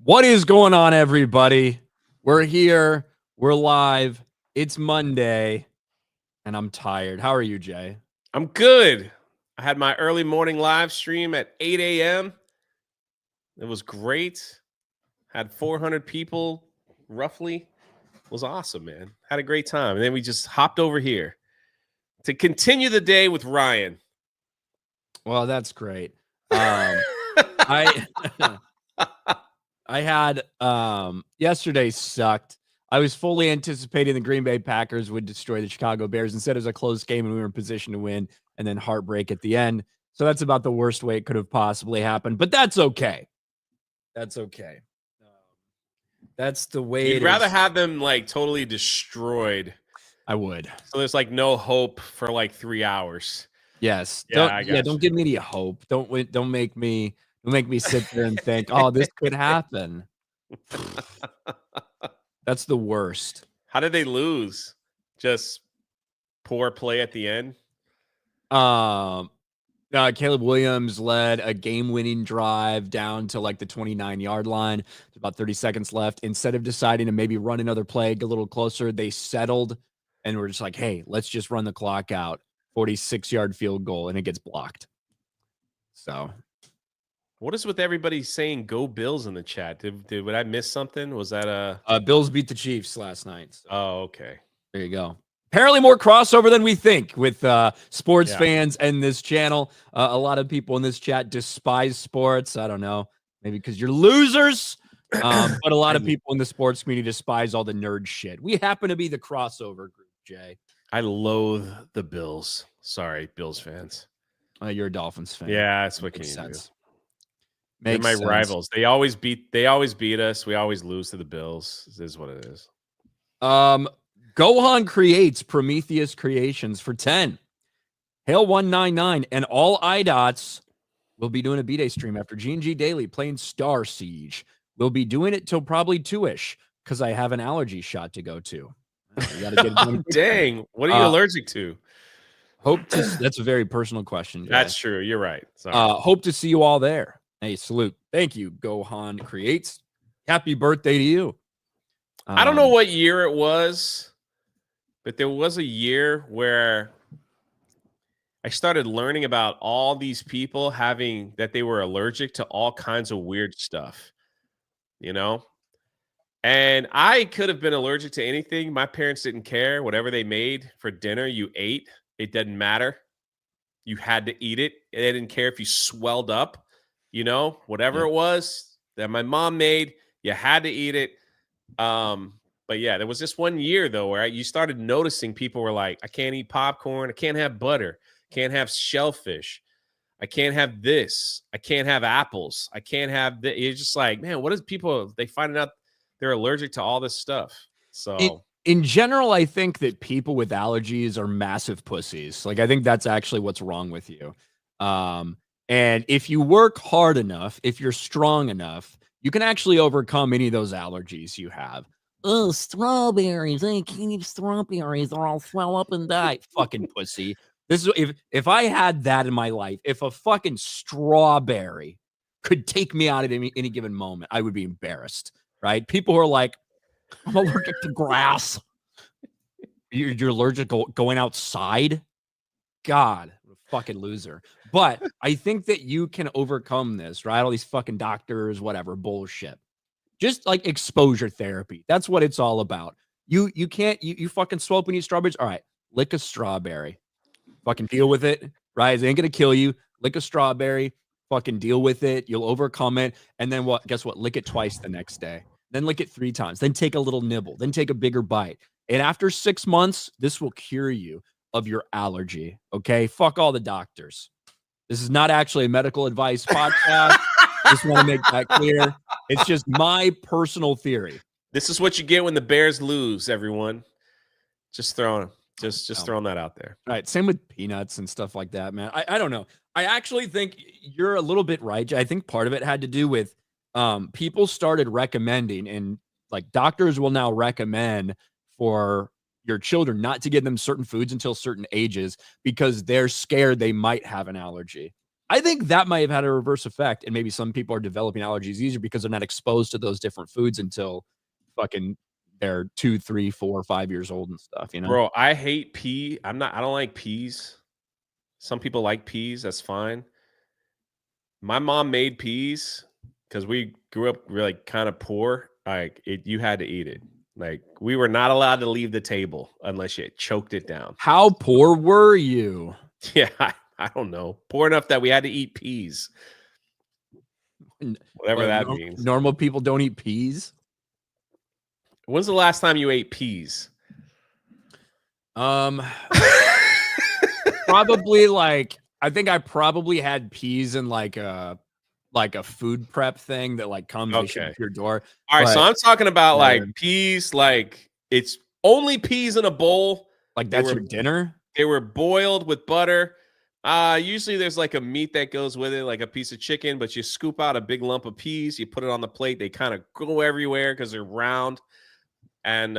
What is going on, everybody? We're here. We're live. It's Monday, and I'm tired. How are you, Jay? I'm good. I had my early morning live stream at 8 a.m. It was great. Had 400 people, roughly. It was awesome, man. Had a great time. And then we just hopped over here to continue the day with Ryan. Well, that's great. I had yesterday sucked. I was fully anticipating the Green Bay Packers would destroy the Chicago Bears. Instead, it was a close game and we were in position to win, and then heartbreak at the end. So that's about the worst way it could have possibly happened, but that's okay. That's okay. That's the way You'd rather have them like totally destroyed. I would. So there's like no hope for like 3 hours. Yes. Don't give me any hope. Don't make me sit there and think, oh, this could happen. That's the worst. How did they lose? Just poor play at the end? Caleb Williams led a game-winning drive down to like the 29-yard line. There's about 30 seconds left. Instead of deciding to maybe run another play, get a little closer, they settled and were just like, hey, let's just run the clock out. 46-yard field goal, and it gets blocked. So what is with everybody saying go Bills in the chat? Did I miss something? Was that Bills beat the Chiefs last night. So. Oh, okay. There you go. Apparently more crossover than we think with sports fans and this channel. A lot of people in this chat despise sports. I don't know. Maybe because you're losers. But a lot of people in the sports community despise all the nerd shit. We happen to be the crossover group, Jay. I loathe the Bills. Sorry, Bills fans. You're a Dolphins fan. Yeah, that's what can you do. They're my rivals. They always beat us. We always lose to the Bills. This is what it is. Gohan creates Prometheus Creations for 10. Hail 199 and all iDots will be doing a B-Day stream after G&G Daily playing Star Siege. We'll be doing it till probably 2-ish because I have an allergy shot to go to. You gotta get it dang, what are you allergic to? That's a very personal question, Jay. That's true. You're right. Sorry. Hope to see you all there. Hey, salute. Thank you, Gohan Creates. Happy birthday to you. I don't know what year it was, but there was a year where I started learning about all these people having that they were allergic to all kinds of weird stuff, you know? And I could have been allergic to anything. My parents didn't care. Whatever they made for dinner, you ate. It didn't matter. You had to eat it. They didn't care if you swelled up, you know, whatever it was that my mom made, you had to eat it. But yeah, there was this one year though where you started noticing people were like, I can't eat popcorn. I can't have butter. Can't have shellfish. I can't have this. I can't have apples. I can't have this. It's just like, man, what is people? They find out they're allergic to all this stuff. So in general, I think that people with allergies are massive pussies. Like, I think that's actually what's wrong with you. And if you work hard enough, if you're strong enough, you can actually overcome any of those allergies you have. Oh, strawberries. I can't eat strawberries or I'll swell up and die. Fucking pussy. This is if I had that in my life, if a fucking strawberry could take me out at any given moment, I would be embarrassed, right? People who are like, I'm allergic to grass. You're allergic to going outside? God, fucking loser. But I think that you can overcome this, right? All these fucking doctors, whatever, bullshit. Just like exposure therapy. That's what it's all about. You can't, you fucking swell up and eat strawberries. All right, lick a strawberry. Fucking deal with it, right? It ain't gonna kill you. Lick a strawberry, fucking deal with it. You'll overcome it. And then what? Guess what? Lick it twice the next day. Then lick it 3 times. Then take a little nibble. Then take a bigger bite. And after 6 months, this will cure you of your allergy. Okay? Fuck all the doctors. This is not actually a medical advice podcast. Just want to make that clear. It's just my personal theory. This is what you get when the Bears lose, everyone. Just throwing that out there. All right. Same with peanuts and stuff like that, man. I don't know. I actually think you're a little bit right. I think part of it had to do with people started recommending, and like doctors will now recommend for your children not to give them certain foods until certain ages because they're scared they might have an allergy. I think that might have had a reverse effect, and maybe some people are developing allergies easier because they're not exposed to those different foods until fucking they're 2, 3, 4, 5 years old and stuff, you know? Bro, I hate pea. I don't like peas. Some people like peas, that's fine. My mom made peas because we grew up really kind of poor. Like you had to eat it. Like we were not allowed to leave the table unless you choked it down. How poor were you? Yeah, I don't know. Poor enough that we had to eat peas. Whatever that means. Normal people don't eat peas? When's the last time you ate peas? Probably like I think I probably had peas in like a food prep thing that like comes they ship Okay. to your door. All right, so I'm talking about like Yeah. peas, like it's only peas in a bowl. Like that's your dinner? They were boiled with butter. Usually there's like a meat that goes with it, like a piece of chicken, but you scoop out a big lump of peas, you put it on the plate. They kind of go everywhere because they're round. And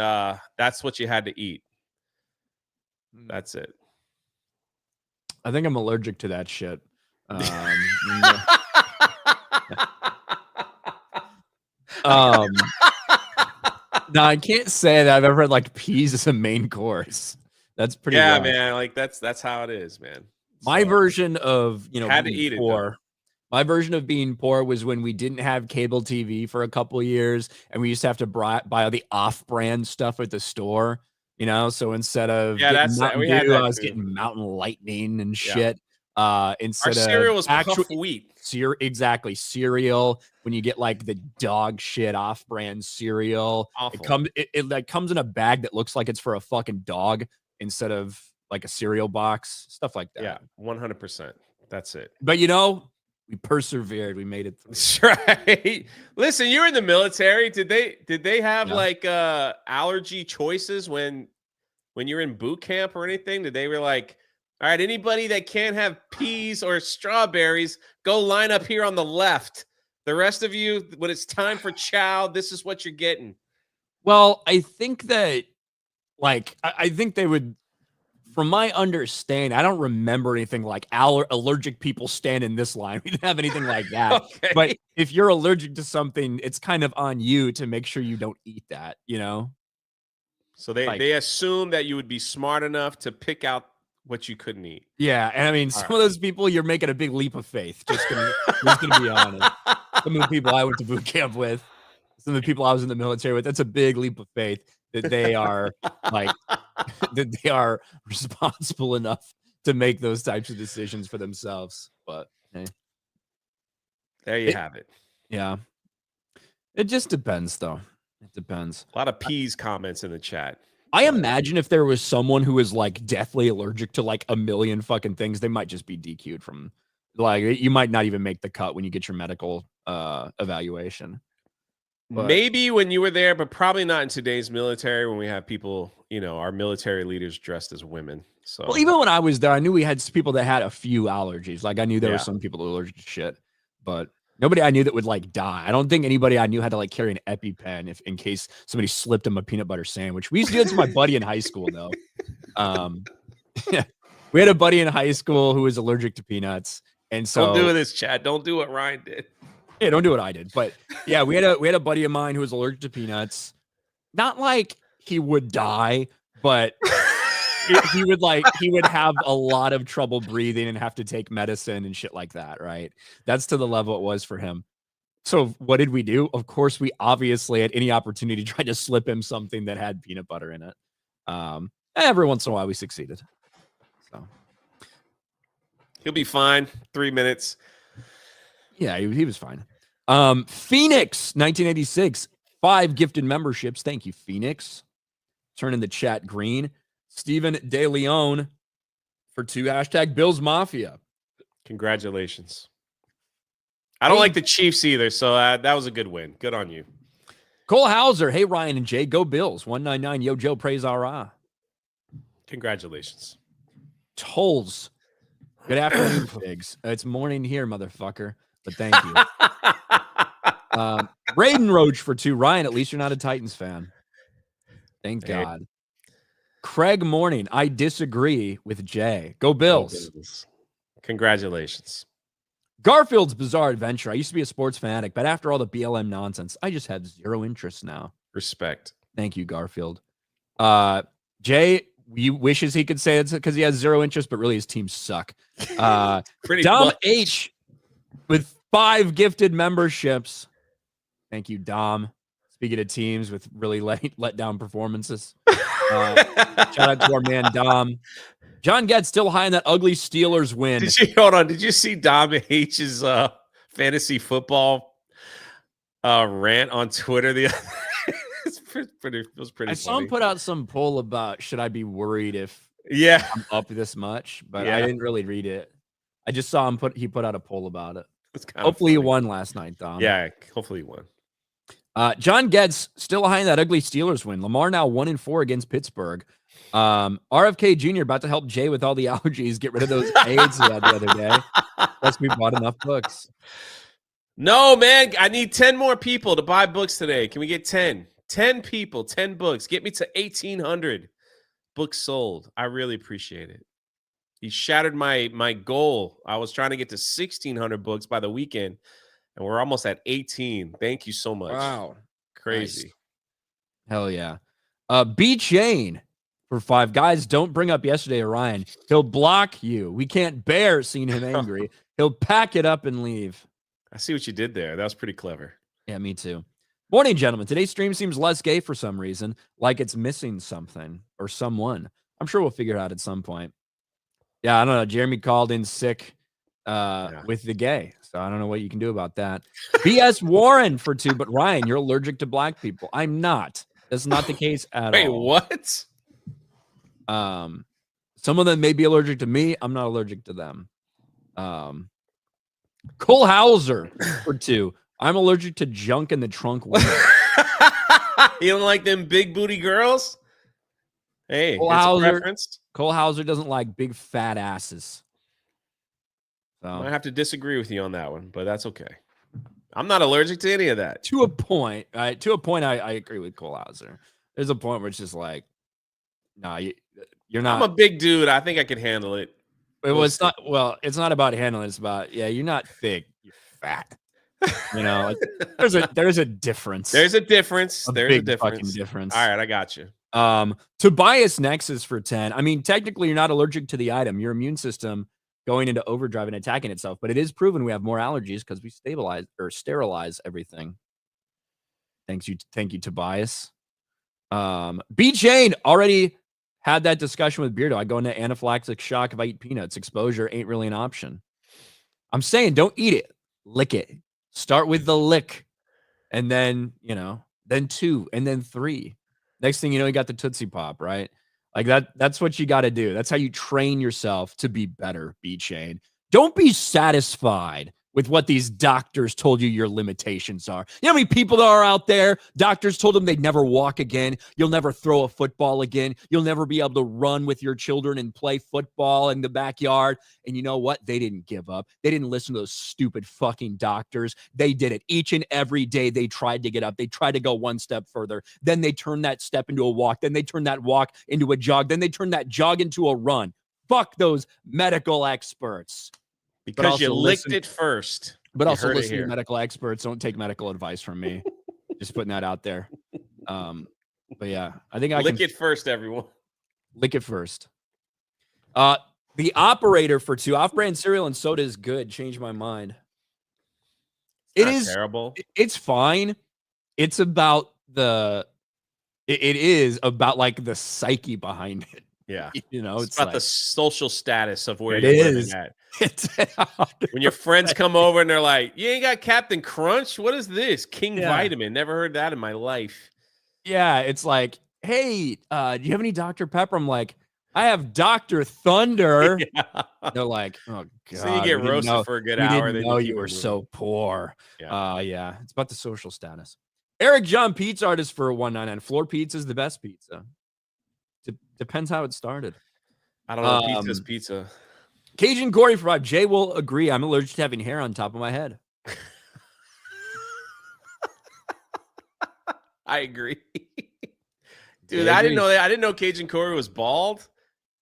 that's what you had to eat. That's it. I think I'm allergic to that shit. No, I can't say that I've ever had like peas as a main course. That's pretty rough. Man. Like that's how it is, man. My version of had to eat poor, it. My version of being poor was when we didn't have cable TV for a couple of years, and we used to have to buy all the off-brand stuff at the store. You know, so instead of getting Mountain Dew, I was getting Mountain Lightning and shit. Instead our cereal was actual Puff Wheat. Exactly, cereal. When you get like the dog shit off-brand cereal, Awful. It like comes in a bag that looks like it's for a fucking dog instead of like a cereal box, stuff like that. Yeah, 100%. That's it. But you know, we persevered. We made it through. That's right. Listen, you were in the military. Did they have like allergy choices when you're in boot camp or anything? Did they were like, all right, anybody that can't have peas or strawberries, go line up here on the left. The rest of you, when it's time for chow, this is what you're getting. Well, I think that like I think they would, from my understanding, I don't remember anything like allergic people stand in this line. We didn't have anything like that. Okay. But if you're allergic to something, it's kind of on you to make sure you don't eat that, you know? So they assume that you would be smart enough to pick out what you couldn't eat. Yeah, and I mean, some of those people, you're making a big leap of faith. Just gonna be honest. Some of the people I went to boot camp with, some of the people I was in the military with, that's a big leap of faith that they are like that they are responsible enough to make those types of decisions for themselves. But hey, there you have it. Yeah, it just depends, though. It depends. A lot of peas comments in the chat. I imagine if there was someone who is like deathly allergic to like a million fucking things, they might just be DQ'd from, like, you might not even make the cut when you get your medical evaluation. But maybe when you were there, but probably not in today's military when we have people, you know, our military leaders dressed as women. So, well, even when I was there, I knew we had people that had a few allergies. Like I knew there were some people that were allergic to shit, but nobody I knew that would like die. I don't think anybody I knew had to like carry an EpiPen in case somebody slipped them a peanut butter sandwich. We used to do it to my buddy in high school though. We had a buddy in high school who was allergic to peanuts, and so don't do this, Chad. Don't do what Ryan did. Yeah, don't do what I did. But yeah, we had a buddy of mine who was allergic to peanuts. Not like he would die, but he would have a lot of trouble breathing and have to take medicine and shit like that, right? That's to the level it was for him. So what did we do? Of course, we obviously at any opportunity tried to slip him something that had peanut butter in it. Every once in a while we succeeded. So he'll be fine. 3 minutes. Yeah, he was fine. Phoenix, 1986, 5 gifted memberships. Thank you, Phoenix. Turning the chat green. Stephen De Leon for 2 # Bills Mafia. Congratulations. I don't like the Chiefs either, so that was a good win. Good on you. Cole Hauser. Hey, Ryan and Jay. Go Bills. 199. Yo, Joe. Praise Allah. Congratulations. Tolls. Good afternoon, pigs. It's morning here, motherfucker. But thank you. Braden Roach for 2. Ryan, at least you're not a Titans fan. Thank God. Craig Morning. I disagree with Jay. Go Bills. Congratulations. Garfield's Bizarre Adventure. I used to be a sports fanatic, but after all the BLM nonsense, I just have zero interest now. Respect. Thank you, Garfield. Jay, he wishes he could say it's because he has zero interest, but really his teams suck. Pretty Dom much. H with 5 gifted memberships. Thank you, Dom. Speaking of teams with really let down performances. Shout out to our man, Dom. John Getz still high in that ugly Steelers win. Did you see Dom H's fantasy football rant on Twitter the other it was pretty I saw him put out some poll about should I be worried if I'm up this much, but I didn't really read it. I just saw him he put out a poll about it. Hopefully he won last night, Dom. Yeah, hopefully he won. John Getz still high in that ugly Steelers win. Lamar now 1-4 against Pittsburgh. RFK Jr. about to help Jay with all the allergies, get rid of those AIDS he had the other day. Plus, we bought enough books. No, man, I need 10 more people to buy books today. Can we get 10? 10 people, 10 books. Get me to 1,800 books sold. I really appreciate it. He shattered my goal. I was trying to get to 1,600 books by the weekend, and we're almost at 18. Thank you so much. Wow. Crazy. Nice. Hell yeah. B Chain for 5. Guys, don't bring up yesterday, Orion. He'll block you. We can't bear seeing him angry. He'll pack it up and leave. I see what you did there. That was pretty clever. Yeah, me too. Morning, gentlemen. Today's stream seems less gay for some reason, like it's missing something or someone. I'm sure we'll figure it out at some point. Yeah, I don't know. Jeremy called in sick with the gay, so I don't know what you can do about that. BS Warren for 2, but Ryan, you're allergic to black people. I'm not. That's not the case at all. Wait, what? Some of them may be allergic to me. I'm not allergic to them. Cole Hauser for 2. I'm allergic to junk in the trunk window. You don't like them big booty girls? Hey, Cole it's Hauser, a preference. Cole Hauser doesn't like big fat asses. So I have to disagree with you on that one, but that's okay. I'm not allergic to any of that. To a point, I agree with Cole Hauser. There's a point where it's just like, no, you're not. I'm a big dude. I think I can handle it. It's not. Well, it's not about handling. It's about you're not thick. You're fat. You know, like, there's a difference. There's a difference. There's a difference. Fucking difference. All right, I got you. Tobias Nexus for 10. I mean, technically, you're not allergic to the item. Your immune system going into overdrive and attacking itself, but it is proven we have more allergies because we sterilize everything. Thank you, Tobias. B Chain already had that discussion with Beardo. I go into anaphylactic shock if I eat peanuts. Exposure ain't really an option. I'm saying don't eat it. Lick it. Start with the lick. And then, then 2 and then 3. Next thing you know, you got the Tootsie Pop, right? Like that's what you got to do. That's how you train yourself to be better, B-Chain. Don't be satisfied with what these doctors told you your limitations are. You know how many people there are out there? Doctors told them they'd never walk again. You'll never throw a football again. You'll never be able to run with your children and play football in the backyard. And you know what? They didn't give up. They didn't listen to those stupid fucking doctors. They did it each and every day. They tried to get up. They tried to go one step further. Then they turned that step into a walk. Then they turned that walk into a jog. Then they turned that jog into a run. Fuck those medical experts. Because you licked it first. But also listen to medical experts. Don't take medical advice from me. Just putting that out there. But yeah, I think I lick it first, everyone. Lick it first. The operator for 2. Off-brand cereal and soda is good. Changed my mind. It is terrible. It's fine. It's about it is about like the psyche behind it. Yeah. It's about like, the social status of where it you're is. living at. When your friends come over and they're like, you ain't got Captain Crunch? What is this? King Vitamin. Never heard that in my life. Yeah, it's like, hey, do you have any Dr. Pepper? I'm like, I have Dr. Thunder. Yeah. They're like, oh god. So you get roasted for a good hour. Didn't know you were so poor. Yeah. It's about the social status. Eric John Pizza Artist for 199. Floor pizza is the best pizza. Depends how it started. I don't know. Pizza's pizza. Cajun Corey for 5. Jay will agree. I'm allergic to having hair on top of my head. I agree. Dude, I didn't know that. I didn't know Cajun Corey was bald.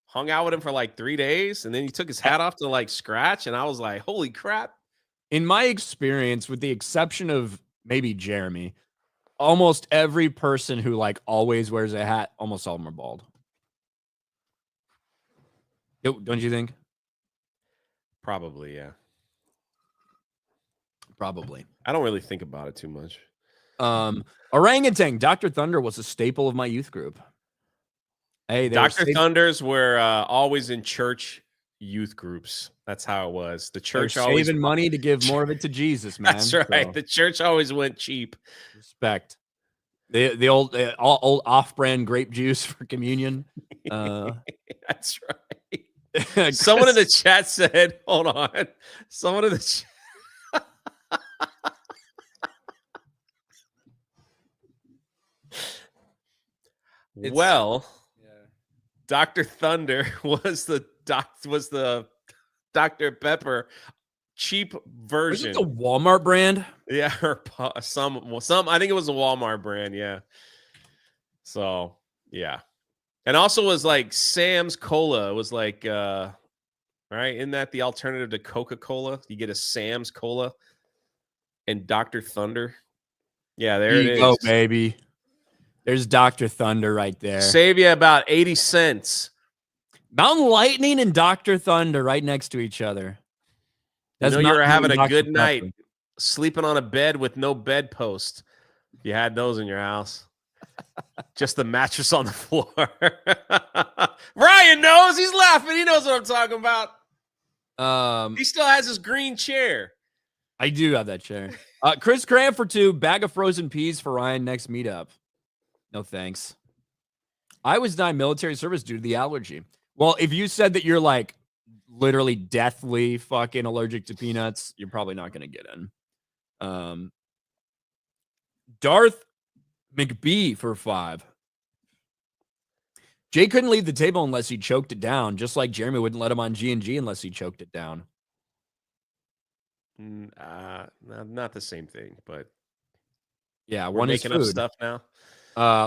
Hung out with him for like 3 days, and then he took his hat off to like scratch, and I was like, holy crap. In my experience, with the exception of maybe Jeremy, almost every person who like always wears a hat, almost all of them are bald. Don't you think? Probably, yeah. Probably. I don't really think about it too much. Orangutan, Dr. Thunder was a staple of my youth group. Hey, Dr. Thunders were always in church youth groups. That's how it was. The church always saving money to give more of it to Jesus, man. That's right. So. The church always went cheap. Respect. The old off-brand grape juice for communion. That's right. Someone in the chat said, "Hold on." Someone in the chat. Well, yeah. Dr. Thunder was the Dr. Pepper cheap version. Was it the Walmart brand? Yeah, or some. I think it was a Walmart brand. Yeah. So yeah, and also was like Sam's Cola. It was like, right? Isn't that the alternative to Coca-Cola? You get a Sam's Cola and Dr. Thunder. Yeah, there it is. Oh, baby. There's Dr. Thunder right there. Save you about 80 cents. Mountain Lightning and Dr. Thunder right next to each other. That's you were having a good night, sleeping on a bed with no bedpost. You had those in your house. Just the mattress on the floor. Ryan knows. He's laughing. He knows what I'm talking about. He still has his green chair. I do have that chair. Chris Cram for 2. Bag of frozen peas for Ryan next meetup. No thanks. I was denied military service due to the allergy. Well, if you said that you're like literally deathly fucking allergic to peanuts, you're probably not going to get in. Darth McBee for 5. Jay couldn't leave the table unless he choked it down, just like Jeremy wouldn't let him on G&G unless he choked it down. Not the same thing, but yeah, we're making up stuff now.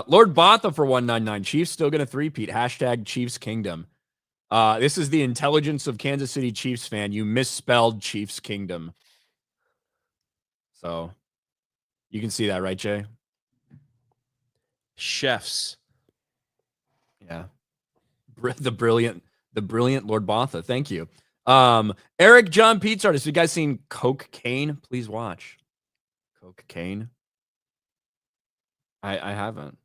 Lord Botha for 199. Chiefs still going to three-peat. # Chiefs Kingdom. This is the intelligence of Kansas City Chiefs fan. You misspelled Chiefs Kingdom. So you can see that, right, Jay? Chefs. Yeah. The brilliant Lord Botha. Thank you. Eric John Pizza Artist. You guys seen Cocaine? Please watch. Cocaine. I haven't.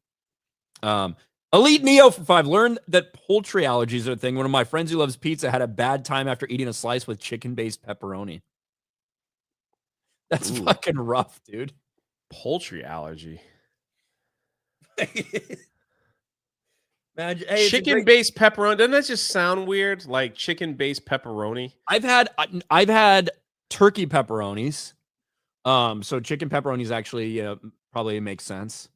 Elite Neo for 5. Learned that poultry allergies are a thing. One of my friends who loves pizza had a bad time after eating a slice with chicken-based pepperoni. That's fucking rough, dude. Poultry allergy. Imagine, hey, chicken-based pepperoni. Doesn't that just sound weird? Like chicken-based pepperoni. I've had turkey pepperonis. So chicken pepperonis actually probably makes sense.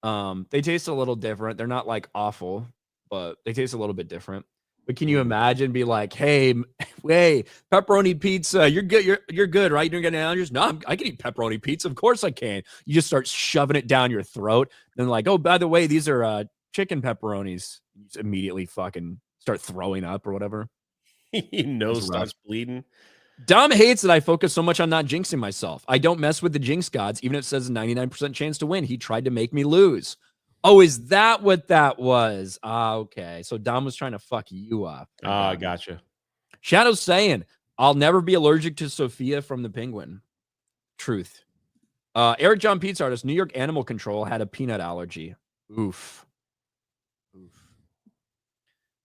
They taste a little different. They're not like awful, but they taste a little bit different. But can you imagine be like, hey, pepperoni pizza, you're good, you're good, right? You're getting allergies? No, I can eat pepperoni pizza. Of course I can. You just start shoving it down your throat. Then like, oh, by the way, these are chicken pepperonis. You just immediately fucking start throwing up or whatever. Your nose starts bleeding. Dom hates that I focus so much on not jinxing myself. I don't mess with the jinx gods, even if it says a 99% chance to win. He tried to make me lose. Oh, is that what that was? Okay. So Dom was trying to fuck you up. Gotcha. Shadow's saying, I'll never be allergic to Sophia from the Penguin. Truth. Eric John Pizza Artist, New York Animal Control had a peanut allergy. Oof.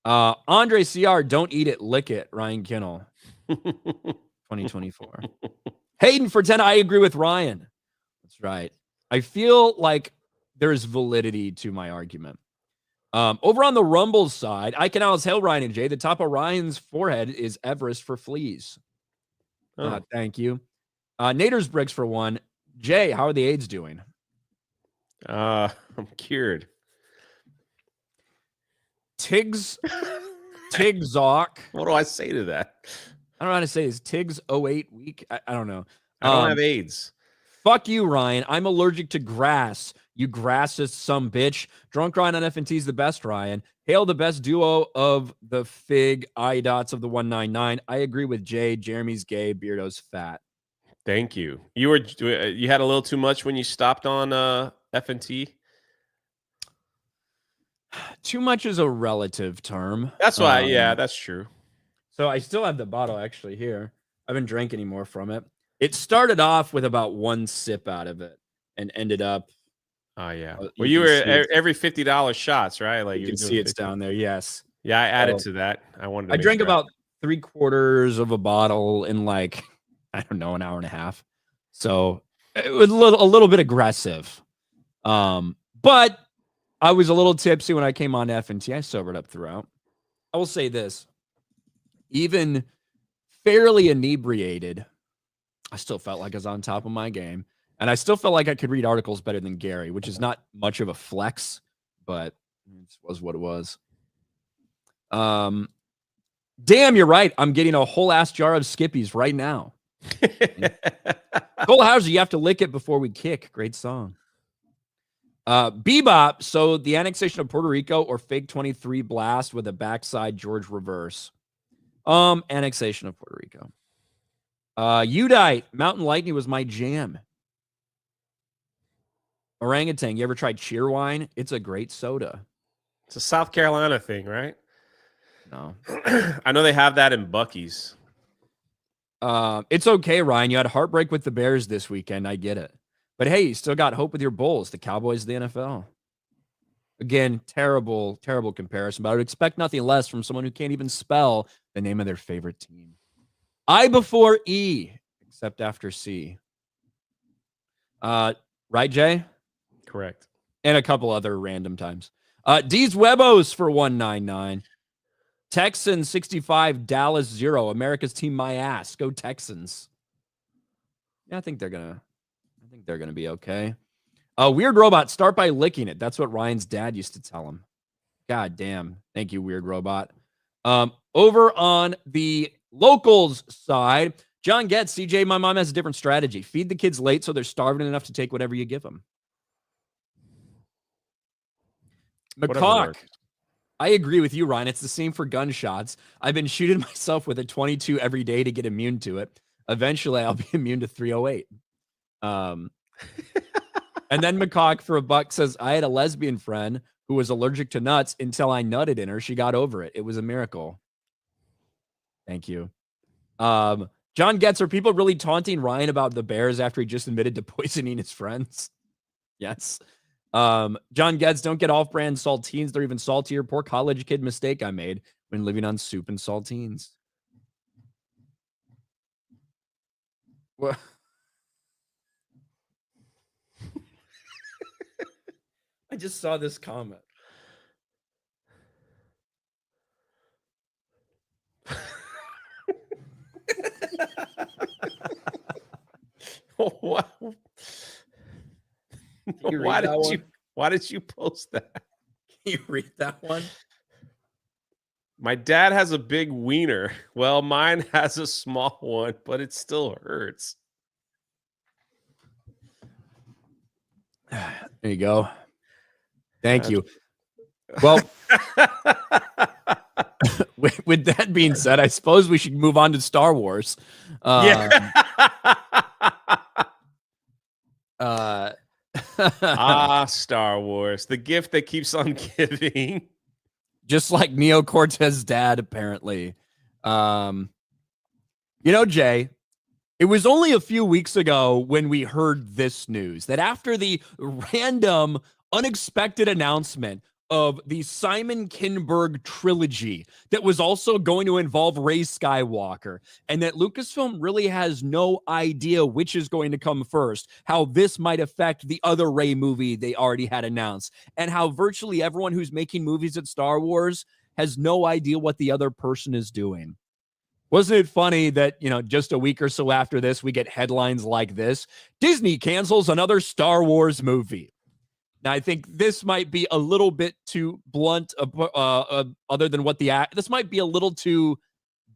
Andre CR, don't eat it, lick it. Ryan Kinnell. 2024. Hayden for 10. I agree with Ryan. That's right. I feel like there's validity to my argument. Over on the Rumble side, I can always hail Ryan and Jay. The top of Ryan's forehead is Everest for fleas. Thank you. Nader's Bricks for 1. Jay, how are the AIDS doing? I'm cured. Tigzock. What do I say to that? I don't know how to say this. Tiggs 08 week. I don't know. I don't have AIDS. Fuck you, Ryan. I'm allergic to grass. You grassist some bitch. Drunk Ryan on FNT is the best, Ryan. Hail the best duo of the Fig I dots of the 199. I agree with Jay. Jeremy's gay. Beardo's fat. Thank you. You had a little too much when you stopped on F&T. Too much is a relative term. That's why. Yeah, that's true. So I still have the bottle actually here. I haven't drank any more from it. It started off with about one sip out of it and ended up. Oh yeah. Well, you were every $50 shots, right? Like you can see it's 50. down there. Yes. Yeah, I added to that. I drank about 3/4 of a bottle in like, I don't know, an hour and a half. So it was a little bit aggressive. But I was a little tipsy when I came on F&T. I sobered up throughout. I will say this. Even fairly inebriated, I still felt like I was on top of my game. And I still felt like I could read articles better than Gary, which is not much of a flex, but it was what it was. Damn, you're right. I'm getting a whole ass jar of Skippies right now. Cole Hauser, you have to lick it before we kick. Great song. Bebop, so the annexation of Puerto Rico or fake 23 blast with a backside George reverse. Annexation of Puerto Rico. Udite, Mountain Lightning was my jam. Orangutan, you ever tried Cheerwine? It's a great soda. It's a South Carolina thing, right? No. I know they have that in Buc-ee's. It's okay, Ryan. You had heartbreak with the Bears this weekend. I get it. But hey, you still got hope with your Bulls, the Cowboys, the NFL. Again, terrible, terrible comparison, but I would expect nothing less from someone who can't even spell the name of their favorite team. I before E, except after C. Right, Jay? Correct. And a couple other random times. D's Webos for 199. Texans 65, Dallas 0. America's team my ass. Go Texans. Yeah, I think they're gonna be okay. Weird Robot, start by licking it. That's what Ryan's dad used to tell him. God damn. Thank you, Weird Robot. Over on the locals side, John Getz, CJ, my mom has a different strategy. Feed the kids late so they're starving enough to take whatever you give them. McCock, I agree with you, Ryan. It's the same for gunshots. I've been shooting myself with a 22 every day to get immune to it. Eventually, I'll be immune to 308. And then McCock for $1 says, I had a lesbian friend who was allergic to nuts until I nutted in her. She got over it. It was a miracle. Thank you. John Getz, are people really taunting Ryan about the Bears after he just admitted to poisoning his friends? Yes. John Getz, don't get off-brand saltines. They're even saltier. Poor college kid mistake I made when living on soup and saltines. What? I just saw this comment. What? Why did you post that? Can you read that one? My dad has a big wiener. Well, mine has a small one, but it still hurts. There you go. Thank you. Well, with that being said, I suppose we should move on to Star Wars. Star Wars, the gift that keeps on giving. Just like Neo Cortez's dad, apparently. Jay, it was only a few weeks ago when we heard this news that after the random, unexpected announcement of the Simon Kinberg trilogy that was also going to involve Rey Skywalker, and that Lucasfilm really has no idea which is going to come first, how this might affect the other Rey movie they already had announced, and how virtually everyone who's making movies at Star Wars has no idea what the other person is doing. Wasn't it funny that, just a week or so after this, we get headlines like this? Disney cancels another Star Wars movie. Now, I think this might be a little bit too blunt, other than what this might be a little too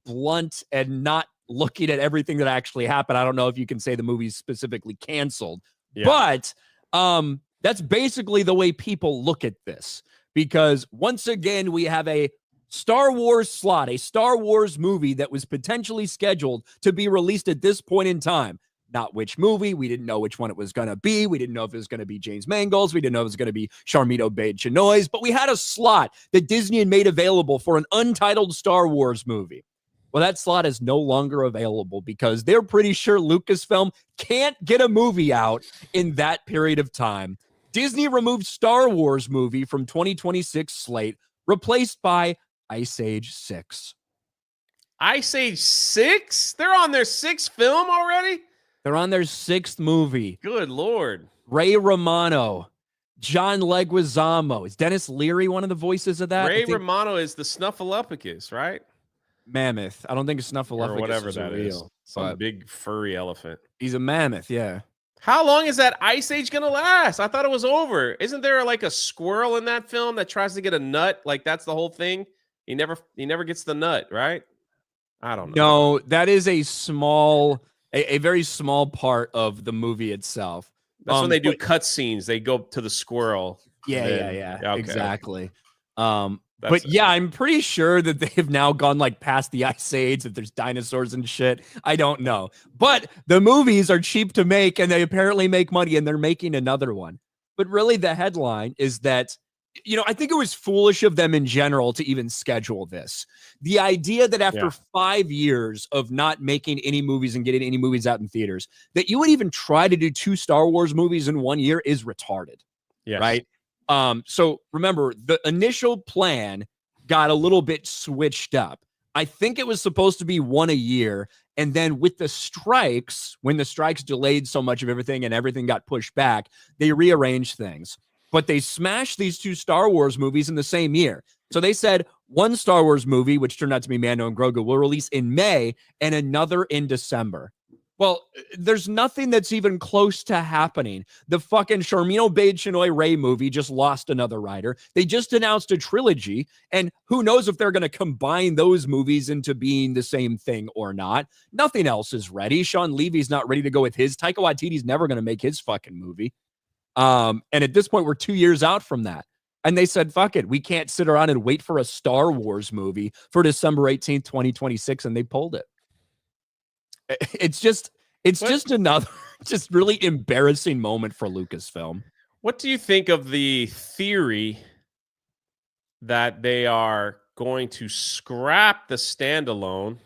blunt and not looking at everything that actually happened. I don't know if you can say the movie's specifically canceled, but that's basically the way people look at this. Because once again, we have a Star Wars slot, a Star Wars movie that was potentially scheduled to be released at this point in time. not which movie. We didn't know which one it was going to be. We didn't know if it was going to be James Mangold's. We didn't know if it was going to be Sharmito Obaid-Chinoy's, but we had a slot that Disney had made available for an untitled Star Wars movie. Well, that slot is no longer available because they're pretty sure Lucasfilm can't get a movie out in that period of time. Disney removed Star Wars movie from 2026 slate, replaced by Ice Age 6. Ice Age 6? They're on their 6th film already? They're on their 6th movie. Good Lord. Ray Romano, John Leguizamo. Is Dennis Leary one of the voices of that? Ray Romano is the Snuffleupagus, right? Mammoth. I don't think it's Snuffleupagus or whatever is that real, is. Some big furry elephant. He's a mammoth, yeah. How long is that Ice Age gonna last? I thought it was over. Isn't there like a squirrel in that film that tries to get a nut? Like that's the whole thing. He never gets the nut, right? I don't know. No, that is a very small part of the movie itself. That's when they do cutscenes. They go to the squirrel. Yeah. Okay. Exactly. But yeah, I'm pretty sure that they have now gone like past the Ice Age, that there's dinosaurs and shit. I don't know. But the movies are cheap to make and they apparently make money and they're making another one. But really the headline is that, I think it was foolish of them in general to even schedule this. The idea that after 5 years of not making any movies and getting any movies out in theaters, that you would even try to do 2 Star Wars movies in 1 year is retarded. Yes. Right? So remember, the initial plan got a little bit switched up. I think it was supposed to be 1 a year. And then with the strikes, when the strikes delayed so much of everything and everything got pushed back, they rearranged things. But they smashed these 2 Star Wars movies in the same year. So they said 1 Star Wars movie, which turned out to be Mando and Grogu, will release in May and another in December. Well, there's nothing that's even close to happening. The fucking Sharmito Obaid-Chinoy Rey movie just lost another writer. They just announced a trilogy, and who knows if they're going to combine those movies into being the same thing or not. Nothing else is ready. Sean Levy's not ready to go with his. Taika Waititi's never going to make his fucking movie. And at this point, we're 2 years out from that. And they said, fuck it. We can't sit around and wait for a Star Wars movie for December 18th, 2026. And they pulled it. It's just another just really embarrassing moment for Lucasfilm. What do you think of the theory that they are going to scrap the standalone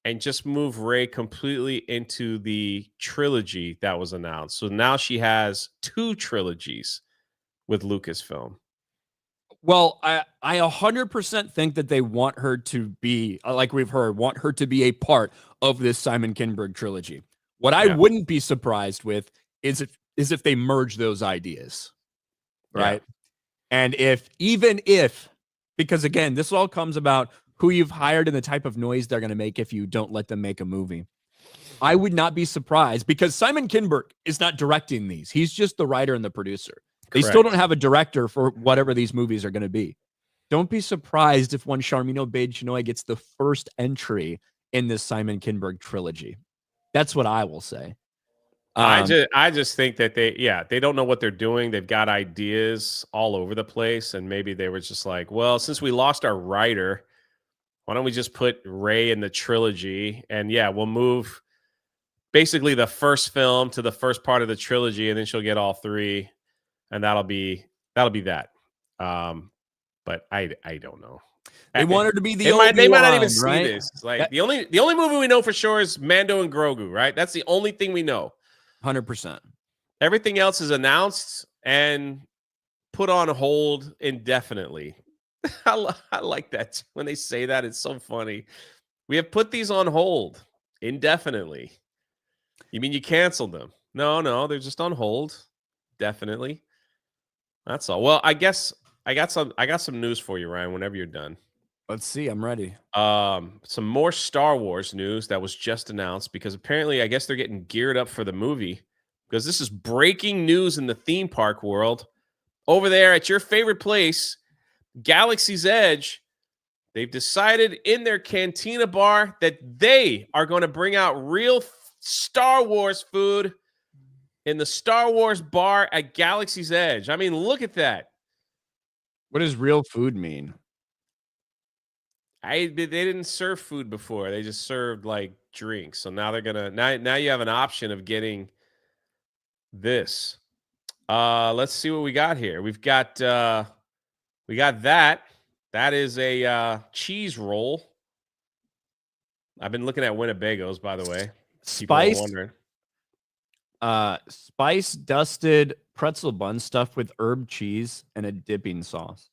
and just move Rey completely into the trilogy that was announced? So now she has 2 trilogies with Lucasfilm. Well, I 100% think that they want her to be, like we've heard, want her to be a part of this Simon Kinberg trilogy. What I wouldn't be surprised with is if they merge those ideas, right? Yeah. And even if, because again, this all comes about who you've hired and the type of noise they're going to make if you don't let them make a movie. I would not be surprised because Simon Kinberg is not directing these. He's just the writer and the producer. They still don't have a director for whatever these movies are going to be. Don't be surprised if one Sharmito Obaid-Chinoy gets the first entry in this Simon Kinberg trilogy. That's what I will say. I just think that they don't know what they're doing. They've got ideas all over the place, and maybe they were just like, well, since we lost our writer, why don't we just put Rey in the trilogy? And we'll move basically the first film to the first part of the trilogy, and then she'll get all 3. And that'll be that. But I don't know. They want her to be the they might not even see right? this. Like the only movie we know for sure is Mando and Grogu, right? That's the only thing we know. 100%. Everything else is announced and put on hold indefinitely. I like that when they say that. It's so funny. We have put these on hold indefinitely. You mean you canceled them? No, they're just on hold. Definitely. That's all. Well, I guess I got some news for you, Ryan, whenever you're done. Let's see. I'm ready. Some more Star Wars news that was just announced because apparently I guess they're getting geared up for the movie because this is breaking news in the theme park world. Over there at your favorite place, Galaxy's Edge, they've decided in their cantina bar that they are going to bring out real Star Wars food in the Star Wars bar at Galaxy's Edge. I mean, look at that. What does real food mean? They didn't serve food before. They just served like drinks. So now they're gonna now you have an option of getting this. Let's see what we got here. We got that. That is a cheese roll. I've been looking at Winnebagos, by the way. People are wondering. Spice dusted pretzel bun stuffed with herb cheese and a dipping sauce.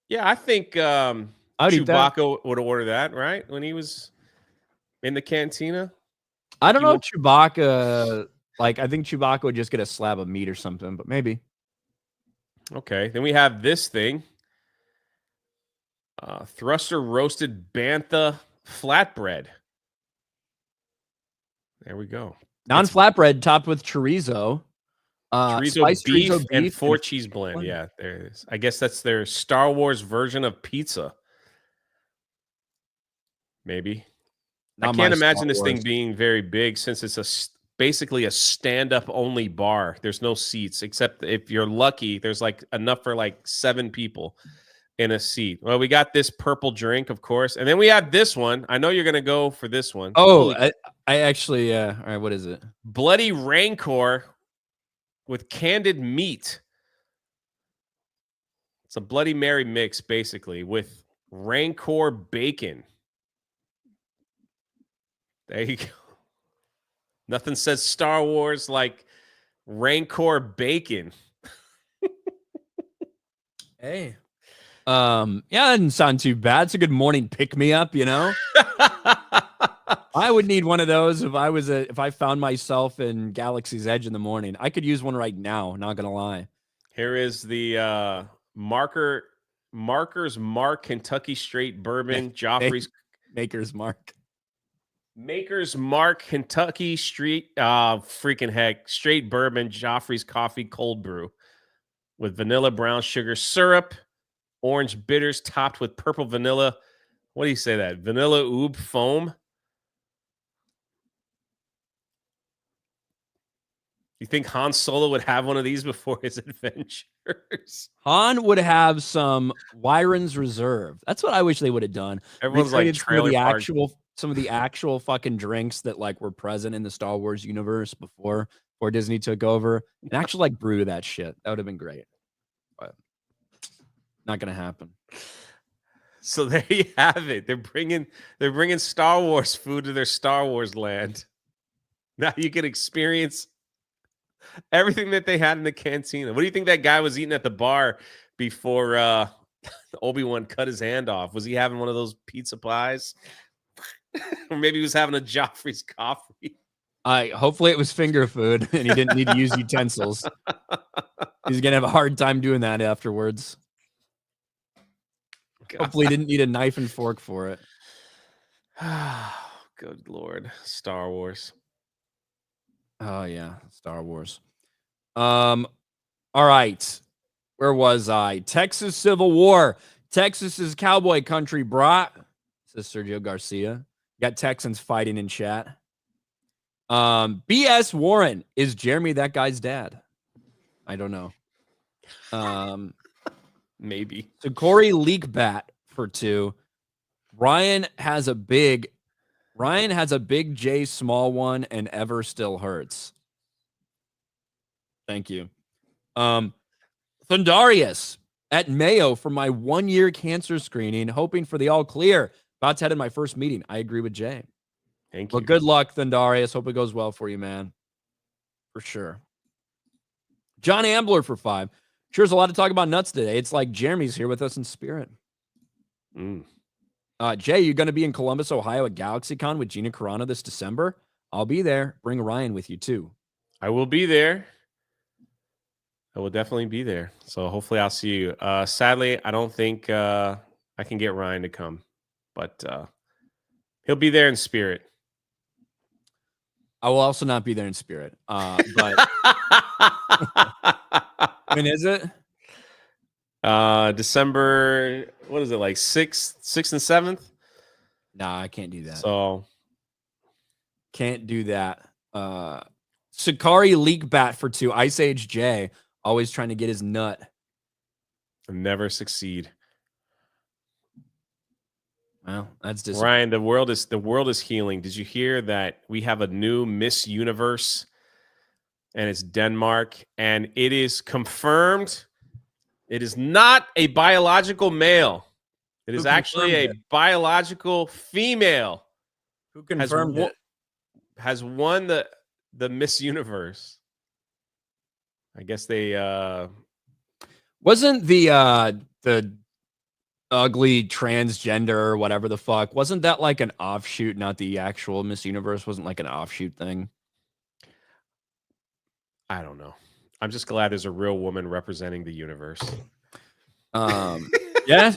Yeah, I think Chewbacca would order that, right? When he was in the cantina. I don't know if Chewbacca, like, I think Chewbacca would just get a slab of meat or something, but maybe. Okay, then we have this thing. Thruster roasted bantha flatbread. There we go. Non-flatbread topped with chorizo. Chorizo beef and 4 cheese blend. Yeah, there it is. I guess that's their Star Wars version of pizza. Maybe. I can't imagine this thing being very big since it's basically a stand-up only bar. There's no seats, except if you're lucky, there's like enough for like 7 people in a seat. Well, we got this purple drink, of course. And then we have this one. I know you're going to go for this one. Oh, I actually, all right, what is it? Bloody Rancor with candid meat. It's a Bloody Mary mix, basically, with Rancor bacon. There you go. Nothing says Star Wars like Rancor bacon. Hey. Yeah, that didn't sound too bad. It's a good morning pick-me-up, you know? I would need one of those if I found myself in Galaxy's Edge in the morning. I could use one right now, not gonna lie. Here is the Maker's Mark Kentucky Straight Bourbon Joffrey's Maker's Mark. Maker's Mark Kentucky Straight Straight Bourbon Joffrey's Coffee Cold Brew with vanilla brown sugar syrup, orange bitters topped with purple vanilla. What do you say that? Vanilla oob foam. You think Han Solo would have one of these before his adventures? Han would have some Wyron's Reserve. That's what I wish they would have done. Everyone's like some of the actual fucking drinks that like were present in the Star Wars universe before Disney took over, and actually like brew that shit. That would have been great. But not gonna happen. So there you have it. They're bringing Star Wars food to their Star Wars land. Now you can experience everything that they had in the cantina. What do you think that guy was eating at the bar before Obi-Wan cut his hand off? Was he having one of those pizza pies? Or maybe he was having a Joffrey's coffee. Hopefully it was finger food and he didn't need to use utensils. He's gonna have a hard time doing that afterwards. God. Hopefully he didn't need a knife and fork for it. Good Lord. Star Wars. Oh yeah, Star Wars. All right. Where was I? Texas Civil War. Texas is cowboy country, brah. Says Sergio Garcia. Got Texans fighting in chat. B.S. Warren. Is Jeremy that guy's dad? I don't know. Maybe. So Corey Leakbat for 2. Ryan has a big J small one and ever still hurts. Thank you. Thundarius at Mayo for my 1-year cancer screening, hoping for the all clear. About to head in my first meeting. I agree with Jay. Thank you. Well, good luck, Thundarius. Hope it goes well for you, man. For sure. John Ambler for 5. Sure, there's a lot to talk about nuts today. It's like Jeremy's here with us in spirit. Jay, you're going to be in Columbus, Ohio at GalaxyCon with Gina Carano this December. I'll be there. Bring Ryan with you, too. I will be there. I will definitely be there. So hopefully I'll see you. Sadly, I don't think I can get Ryan to come, but he'll be there in spirit. I will also not be there in spirit. But when is it? December, what is it, like 6th and 7th? Nah, I can't do that. So can't do that. Sakari Leak Bat for 2. Ice Age J, always trying to get his nut. Never succeed. Well, that's disappointing. Ryan, the world is healing. Did you hear that we have a new Miss Universe, and it's Denmark, and it is confirmed it is not a biological male. It is actually a biological female. Who confirmed it? Has won the Miss Universe. I guess they wasn't the ugly transgender or whatever the fuck, wasn't that like an offshoot, not the actual Miss Universe? Wasn't like an offshoot thing? I don't know. I'm just glad there's a real woman representing the universe. Yeah,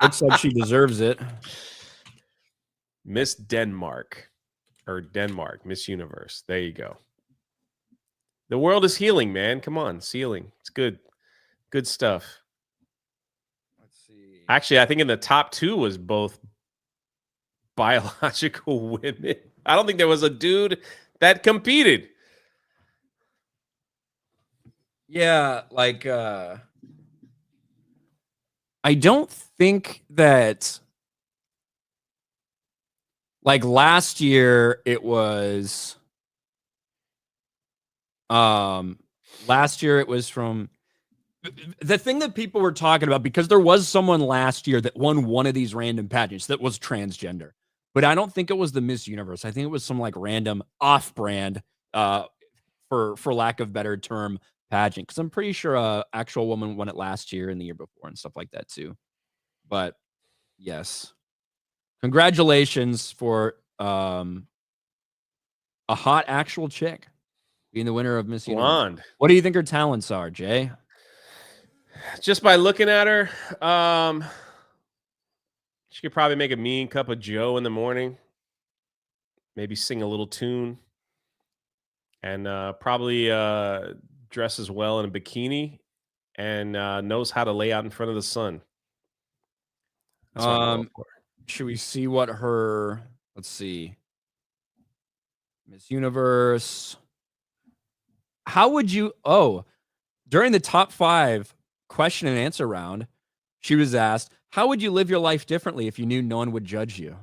looks like she deserves it. Miss Denmark, or Denmark, Miss Universe. There you go. The world is healing, man. Come on, it's healing. It's good. Good stuff. Let's see. Actually, I think in the top 2 was both biological women. I don't think there was a dude that competed. Yeah, like I don't think that, like, last year it was from the thing that people were talking about, because there was someone last year that won one of these random pageants that was transgender, but I don't think it was the Miss Universe. I think it was some like random off-brand, for lack of better term, pageant, because I'm pretty sure a actual woman won it last year and the year before and stuff like that too. But yes, congratulations for a hot actual chick being the winner of Miss Universe. Blonde. What do you think her talents are, Jay? Just by looking at her, she could probably make a mean cup of Joe in the morning, maybe sing a little tune, and probably dresses well in a bikini, and knows how to lay out in front of the sun. That's what I'm for. Should we see what her, let's see, Miss Universe. How would you, during the top 5 question and answer round, she was asked, how would you live your life differently if you knew no one would judge you?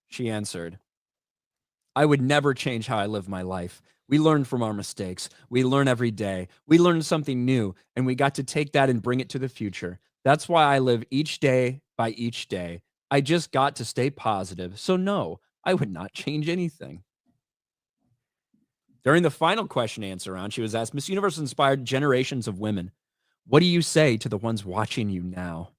She answered, I would never change how I live my life. We learn from our mistakes. We learn every day. We learn something new, and we got to take that and bring it to the future. That's why I live each day by each day. I just got to stay positive. So no, I would not change anything. During the final question answer round, she was asked, Miss Universe inspired generations of women. What do you say to the ones watching you now?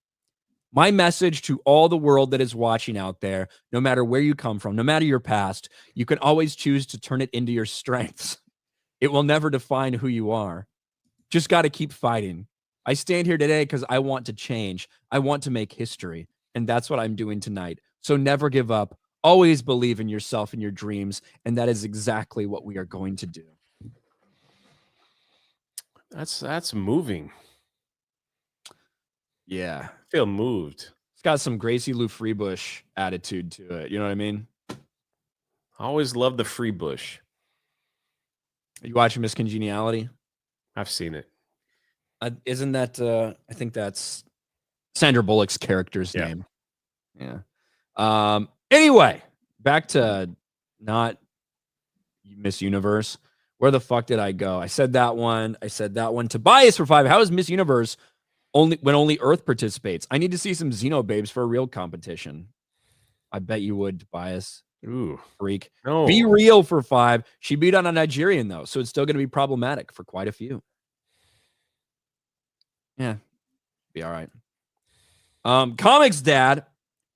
My message to all the world that is watching out there, no matter where you come from, no matter your past, you can always choose to turn it into your strengths. It will never define who you are. Just got to keep fighting. I stand here today because I want to change. I want to make history. And that's what I'm doing tonight. So never give up. Always believe in yourself and your dreams. And that is exactly what we are going to do. That's moving. Yeah. I feel moved. It's got some Gracie Lou Freebush attitude to it. You know what I mean? I always love the Freebush. Are you watching Miss Congeniality? I've seen it. Isn't that, I think that's Sandra Bullock's character's name. Yeah. Anyway, back to not Miss Universe. Where the fuck did I go? I said that one. Tobias for 5. How is Miss Universe only Earth participates? I need to see some Xeno babes for a real competition. I bet you would, Tobias. Ooh, freak. No. Be real for 5. She beat on a Nigerian though, so it's still going to be problematic for quite a few. Yeah, be all right. Comics Dad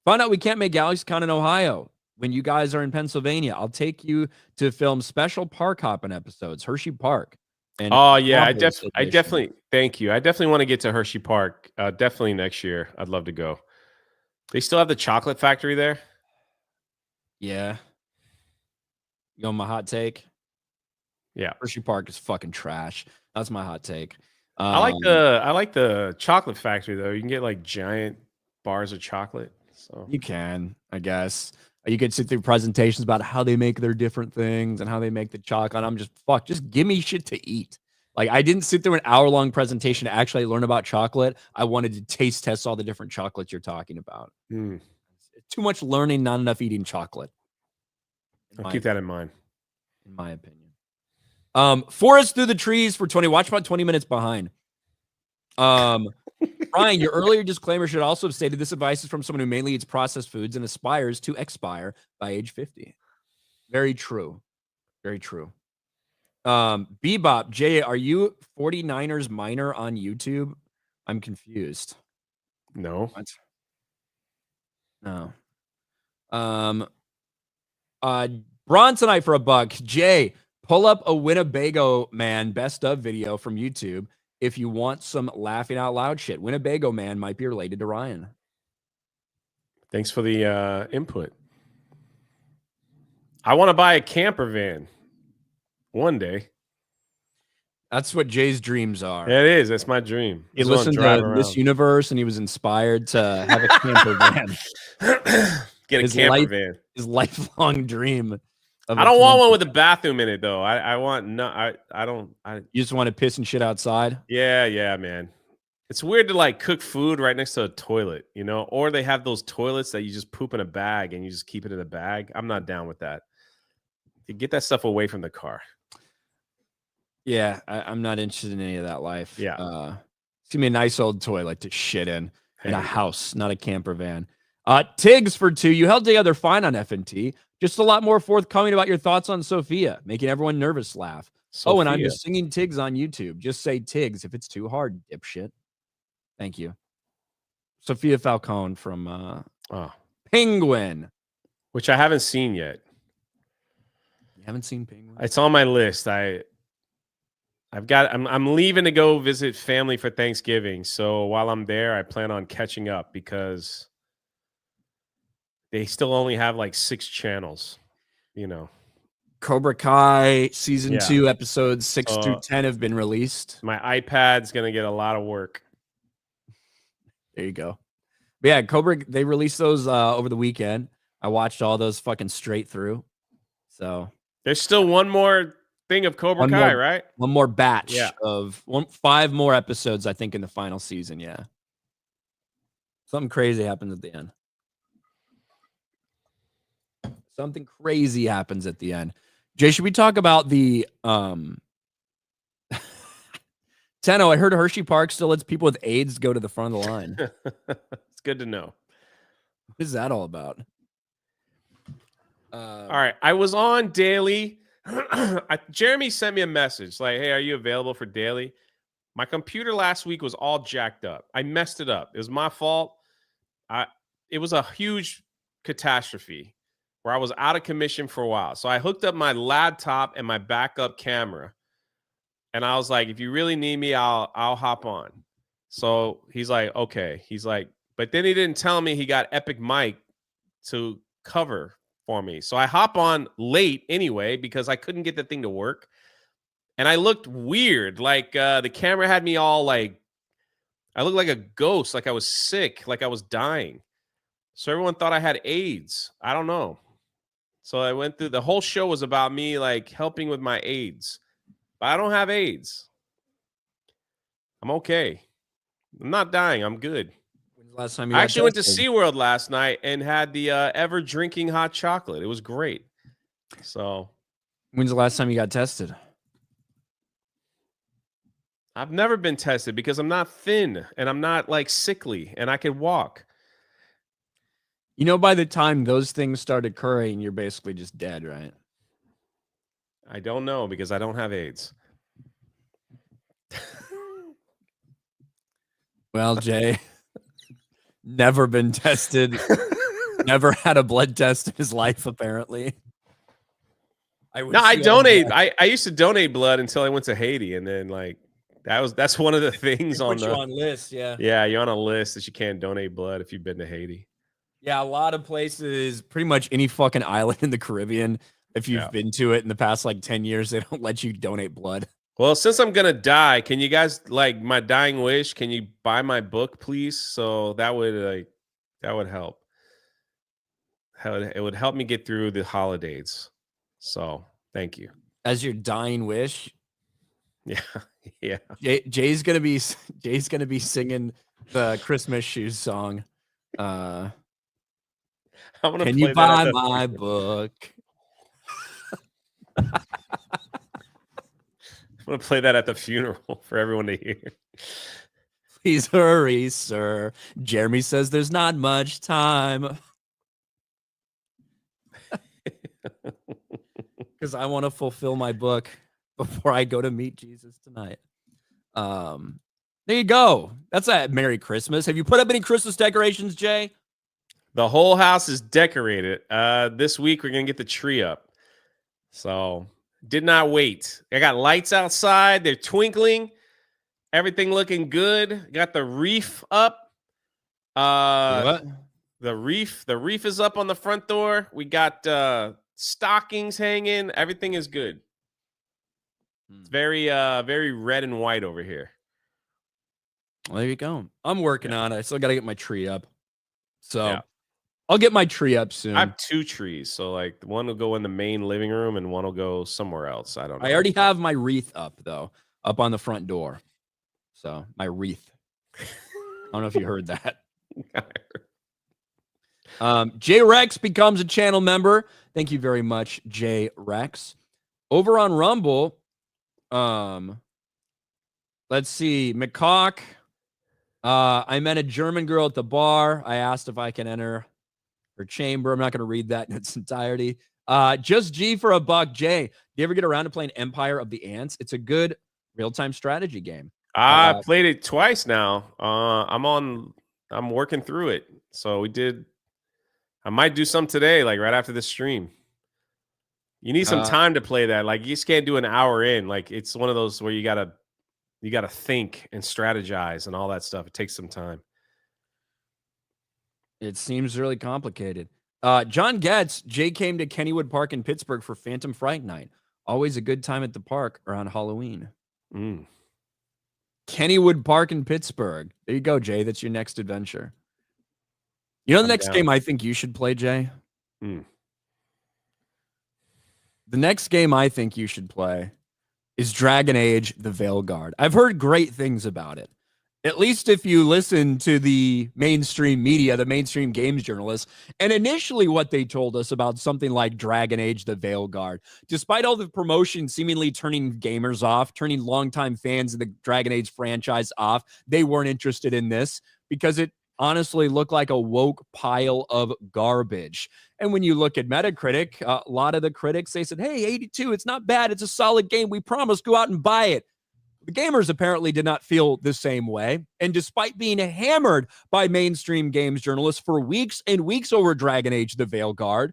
found out we can't make GalaxyCon in Ohio. When you guys are in Pennsylvania, I'll take you to film special park hopping episodes, Hershey Park. And oh yeah, I definitely thank you. I definitely want to get to Hershey Park. Definitely next year. I'd love to go. They still have the chocolate factory there. Yeah. You know my hot take? Yeah. Hershey Park is fucking trash. That's my hot take. I like the chocolate factory though. You can get like giant bars of chocolate. So you can, I guess. You could sit through presentations about how they make their different things and how they make the chocolate. I'm just give me shit to eat. Like, I didn't sit through an hour-long presentation to actually learn about chocolate. I wanted to taste test all the different chocolates you're talking about. Too much learning, not enough eating chocolate. I'll keep that in mind. In my opinion. Forest Through the Trees for 20. Watch about 20 minutes behind. Ryan, your earlier disclaimer should also have stated this advice is from someone who mainly eats processed foods and aspires to expire by age 50. Very true. Very true. Bebop, Jay, are you 49ers minor on YouTube? I'm confused. No. What? No. Bronzonite for $1. Jay, pull up a Winnebago Man best of video from YouTube if you want some laughing out loud shit. Winnebago Man might be related to Ryan. Thanks for the input. I want to buy a camper van one day. That's what Jay's dreams are. It is. That's my dream. He listened to this universe and he was inspired to have a camper van. Get a camper van. His lifelong dream. I don't want one with a bathroom in it though. I want no. I don't. You just want to piss and shit outside? Yeah, man. It's weird to like cook food right next to a toilet, you know, or they have those toilets that you just poop in a bag and you just keep it in a bag. I'm not down with that. You get that stuff away from the car. Yeah, I'm not interested in any of that life. Yeah. It's gonna be a nice old toilet to shit in a house, not a camper van. Tiggs for 2. You held together fine on FNT. Just a lot more forthcoming about your thoughts on Sophia, making everyone nervous laugh. Sophia. Oh, and I'm just singing Tiggs on YouTube. Just say Tiggs if it's too hard, dipshit. Thank you. Sophia Falcone from Penguin. Which I haven't seen yet. You haven't seen Penguin? It's on my list. I'm leaving to go visit family for Thanksgiving. So while I'm there, I plan on catching up because they still only have like 6 channels, you know. Cobra Kai season 2 episodes 6 through 10 have been released. My iPad's going to get a lot of work. There you go. But yeah, Cobra, they released those over the weekend. I watched all those fucking straight through. So there's still one more thing of Cobra Kai, right? One more batch of 5 more episodes, I think, in the final season. Yeah. Something crazy happens at the end. Something crazy happens at the end. Jay, should we talk about the Tenno, I heard Hershey Park still lets people with AIDS go to the front of the line. It's good to know. What is that all about? All right. I was on Daily. Jeremy sent me a message like, hey, are you available for Daily? My computer last week was all jacked up. I messed it up. It was my fault. It was a huge catastrophe where I was out of commission for a while. So I hooked up my laptop and my backup camera. And I was like, if you really need me, I'll hop on. So he's like, okay. He's like, but then he didn't tell me he got Epic Mic to cover for me. So I hop on late anyway because I couldn't get the thing to work. And I looked weird. Like the camera had me all like, I looked like a ghost, like I was sick, like I was dying. So everyone thought I had AIDS. I don't know. So I went through, the whole show was about me like helping with my AIDS. But I don't have AIDS. I'm okay. I'm not dying. I'm good. When's the last time you I actually went to SeaWorld last night and had the ever drinking hot chocolate. It was great. So when's the last time you got tested? I've never been tested because I'm not thin and I'm not like sickly and I can walk. You know, by the time those things start occurring, you're basically just dead, right? I don't know because I don't have AIDS. Well, Jay, never been tested. Never had a blood test in his life, apparently. I donate. I used to donate blood until I went to Haiti, and then like that's one of the things on the list. Yeah, you're on a list that you can't donate blood if you've been to Haiti. Yeah, a lot of places, pretty much any fucking island in the Caribbean. If you've been to it in the past like 10 years, they don't let you donate blood. Well, since I'm gonna die, can you guys like my dying wish? Can you buy my book, please? So that would help. It would help me get through the holidays. So thank you. As your dying wish? Yeah, Yeah. Jay's gonna be singing the Christmas shoes song. I'm gonna Can play you that at buy the my funeral. book? I'm gonna play that at the funeral for everyone to hear. Please hurry, sir. Jeremy says there's not much time. Because I want to fulfill my book before I go to meet Jesus tonight. There you go. That's a Merry Christmas. Have you put up any Christmas decorations, Jay? The whole house is decorated. This week we're gonna get the tree up. So did not wait. I got lights outside. They're twinkling. Everything looking good. Got the reef up. What? The reef is up on the front door. We got stockings hanging. Everything is good. It's very red and white over here. Well, there you go. I'm working on it. I still got to get my tree up. So Yeah. I'll get my tree up soon. I have 2 trees. So like one will go in the main living room and one will go somewhere else. I don't know. I already have my wreath up, though, up on the front door. So my wreath. I don't know if you heard that. J Rex becomes a channel member. Thank you very much, J Rex. Over on Rumble, let's see, McCawk. I met a German girl at the bar. I asked if I can enter her chamber. I'm not going to read that in its entirety. Just G for $1. Jay, do you ever get around to playing Empire of the Ants? It's a good real-time strategy game. I played it twice now. I'm working through it. So I might do some today, like right after this stream. You need some time to play that. Like you just can't do an hour in. Like it's one of those where you gotta think and strategize and all that stuff. It takes some time. It seems really complicated. John Getz, Jay came to Kennywood Park in Pittsburgh for Phantom Fright Night. Always a good time at the park around Halloween. Kennywood Park in Pittsburgh. There you go, Jay. That's your next adventure. You know the next game I think you should play, Jay? The next game I think you should play is Dragon Age: The Veilguard. I've heard great things about it. At least if you listen to the mainstream media, the mainstream games journalists, and initially what they told us about something like Dragon Age: The Veilguard, despite all the promotion seemingly turning gamers off, turning longtime fans of the Dragon Age franchise off, they weren't interested in this because it honestly looked like a woke pile of garbage. And when you look at Metacritic, a lot of the critics, they said, hey, 82, it's not bad. It's a solid game. We promise, go out and buy it. The gamers apparently did not feel the same way. And despite being hammered by mainstream games journalists for weeks and weeks over Dragon Age: The Veilguard,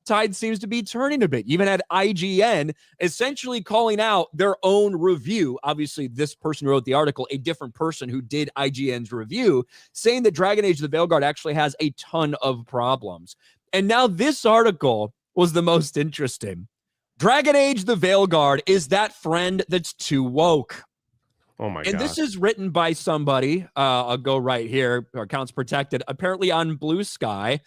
tide seems to be turning a bit. You even had IGN essentially calling out their own review. Obviously, this person who wrote the article, a different person who did IGN's review, saying that Dragon Age: The Veilguard actually has a ton of problems. And now this article was the most interesting. Dragon Age: The Veilguard is that friend that's too woke. Oh my God. And this is written by somebody, I'll go right here, our account's protected, apparently on Blue Sky.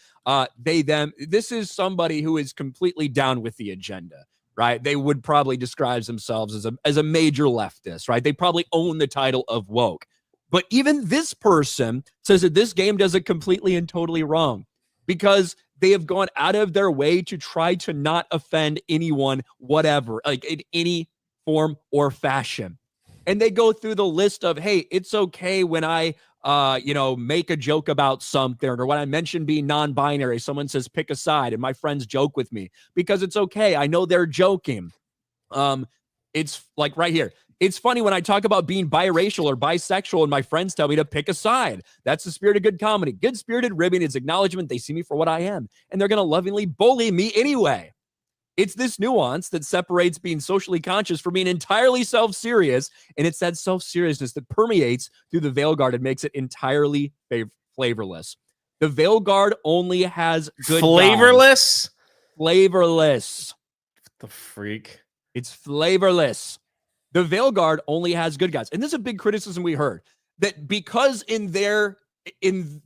They, them, this is somebody who is completely down with the agenda, right? They would probably describe themselves as a major leftist, right? They probably own the title of woke. But even this person says that this game does it completely and totally wrong because they have gone out of their way to try to not offend anyone, whatever, like in any form or fashion. And they go through the list of, hey, it's okay when I, make a joke about something, or when I mention being non-binary, someone says pick a side, and my friends joke with me because it's okay. I know they're joking. It's like right here. It's funny when I talk about being biracial or bisexual and my friends tell me to pick a side. That's the spirit of good comedy. Good-spirited ribbing is acknowledgement they see me for what I am, and they're going to lovingly bully me anyway. It's this nuance that separates being socially conscious from being entirely self-serious, and it's that self-seriousness that permeates through the Veilguard and makes it entirely flavorless. The Veilguard only has good flavorless? Guys. Flavorless. The freak. It's flavorless. The Veilguard only has good guys. And this is a big criticism we heard, that because in the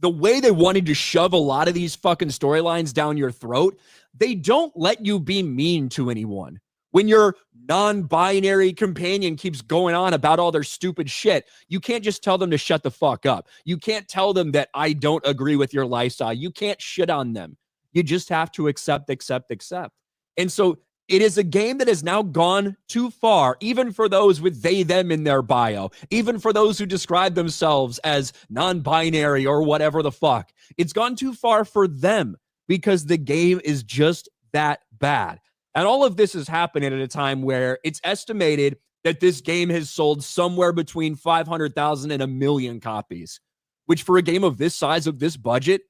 way they wanted to shove a lot of these fucking storylines down your throat, they don't let you be mean to anyone. When your non-binary companion keeps going on about all their stupid shit, you can't just tell them to shut the fuck up. You can't tell them that I don't agree with your lifestyle. You can't shit on them. You just have to accept. And so it is a game that has now gone too far, even for those with they, them in their bio, even for those who describe themselves as non-binary or whatever the fuck. It's gone too far for them because the game is just that bad. And all of this is happening at a time where it's estimated that this game has sold somewhere between 500,000 and 1 million copies, which for a game of this size, of this budget,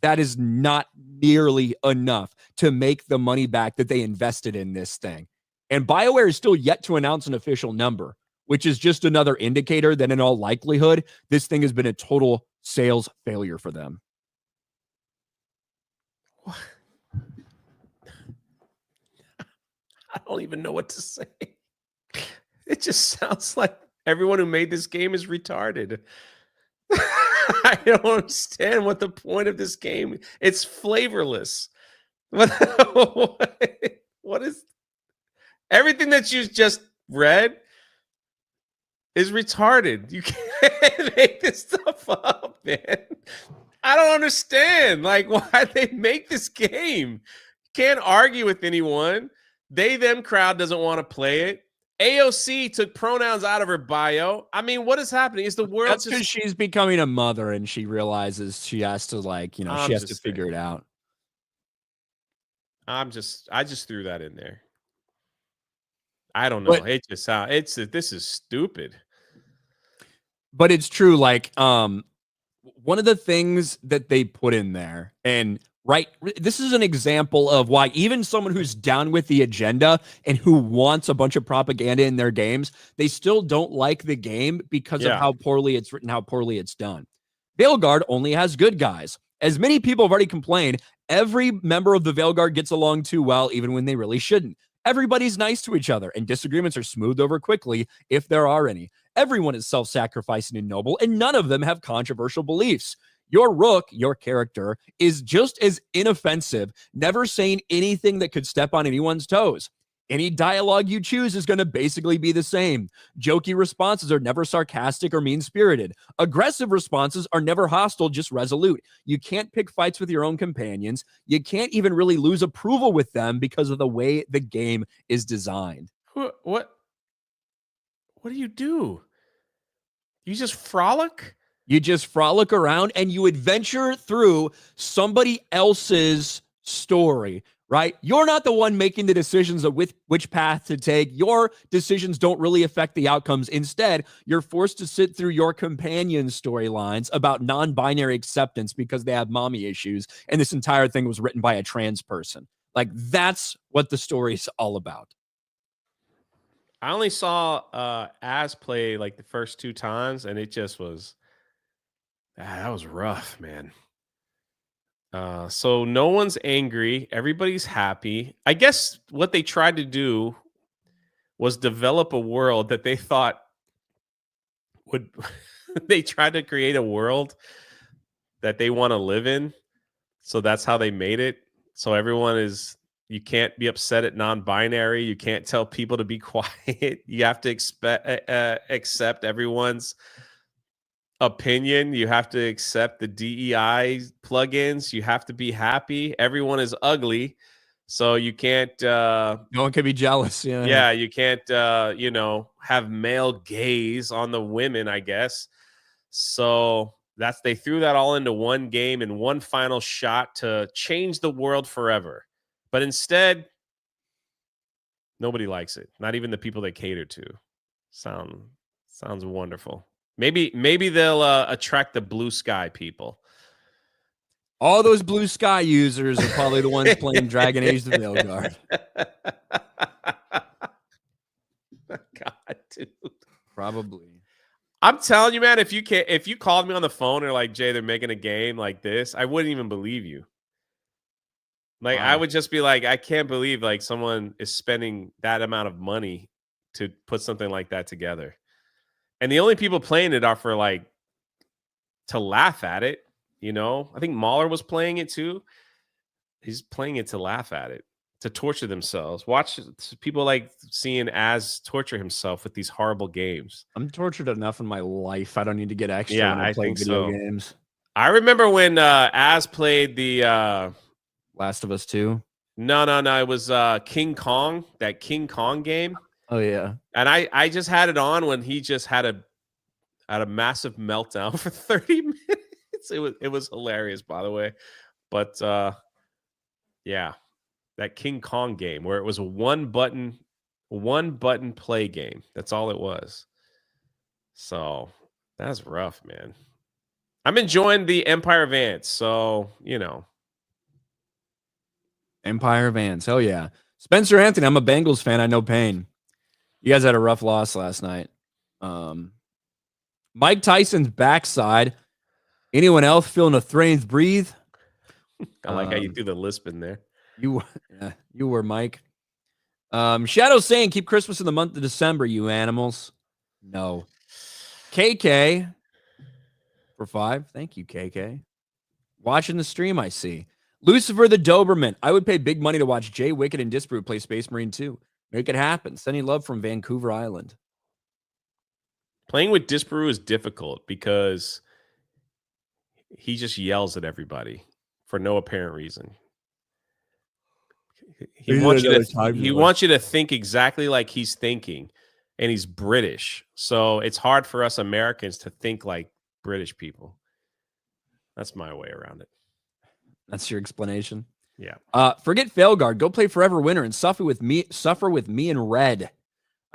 that is not nearly enough to make the money back that they invested in this thing. And BioWare is still yet to announce an official number, which is just another indicator that in all likelihood, this thing has been a total sales failure for them. What? I don't even know what to say. It just sounds like everyone who made this game is retarded. I don't understand what the point of this game is. It's flavorless. What is everything that you just read is retarded. You can't make this stuff up, man. I don't understand. Like, why they make this game? Can't argue with anyone. They, them crowd doesn't want to play it. AOC took pronouns out of her bio. I mean, what is happening? Is the world That's because she's becoming a mother and she realizes she has to, like, she has to figure it out. I just threw that in there. I don't know. It just this is stupid. But it's true. Like, one of the things that they put in there, and this is an example of why even someone who's down with the agenda and who wants a bunch of propaganda in their games, they still don't like the game because of how poorly it's written, how poorly it's done. Veilguard only has good guys. As many people have already complained, every member of the Veilguard gets along too well, even when they really shouldn't. Everybody's nice to each other, and disagreements are smoothed over quickly if there are any. Everyone is self-sacrificing and noble, and none of them have controversial beliefs. Your Rook, your character, is just as inoffensive, never saying anything that could step on anyone's toes. Any dialogue you choose is going to basically be the same. Jokey responses are never sarcastic or mean-spirited. Aggressive responses are never hostile, just resolute. You can't pick fights with your own companions. You can't even really lose approval with them because of the way the game is designed. What do you do? You just frolic? You just frolic around and you adventure through somebody else's story, right? You're not the one making the decisions of which path to take. Your decisions don't really affect the outcomes. Instead, you're forced to sit through your companion's storylines about non-binary acceptance because they have mommy issues, and this entire thing was written by a trans person. Like, that's what the story's all about. I only saw Az play like the first 2 times, and it just was that was rough, man. So no one's angry. Everybody's happy. I guess what they tried to do was develop a world that they thought would they tried to create a world that they want to live in. So that's how they made it. So everyone is, you can't be upset at non-binary. You can't tell people to be quiet. You have to accept everyone's opinion. You have to accept the DEI plugins. You have to be happy. Everyone is ugly, so you can't no one can be jealous. Yeah, you can't have male gaze on the women, I guess. So they threw that all into one game and one final shot to change the world forever. But instead, nobody likes it. Not even the people they cater to. Sounds wonderful. Maybe they'll attract the blue sky people. All those blue sky users are probably the ones playing Dragon Age: The Veilguard. God, dude. Probably. I'm telling you, man, if you called me on the phone and are like, Jay, they're making a game like this, I wouldn't even believe you. Like, wow. I would just be like, I can't believe like someone is spending that amount of money to put something like that together. And the only people playing it are for like to laugh at it, I think Mahler was playing it too. He's playing it to laugh at it, to torture themselves. Watch people like seeing Az torture himself with these horrible games. I'm tortured enough in my life. I don't need to get extra Yeah, when I play think video so. games. I remember when Az played the Last of Us 2. No. It was King Kong, that King Kong game. Oh yeah. And I just had it on when he just had a massive meltdown for 30 minutes. It was hilarious, by the way. But yeah, that King Kong game where it was a one button play game. That's all it was. So that's rough, man. I'm enjoying the Empire of Ants, so Empire of Ants. Hell yeah. Spencer Anthony, I'm a Bengals fan. I know pain. You guys had a rough loss last night. Mike Tyson's backside. Anyone else feeling a strange breathe? I like how you threw the lisp in there. You were Mike. Shadow saying, keep Christmas in the month of December, you animals. No. KK for 5. Thank you, KK. Watching the stream, I see. Lucifer the Doberman. I would pay big money to watch Jay Wicked and Disprove play Space Marine 2. Make it happen. Sending love from Vancouver Island. Playing with Disparu is difficult because he just yells at everybody for no apparent reason. He wants you to think exactly like he's thinking, and he's British. So it's hard for us Americans to think like British people. That's my way around it. That's your explanation? Yeah. Forget Veilguard. Go play Forever Winter and suffer with me in red.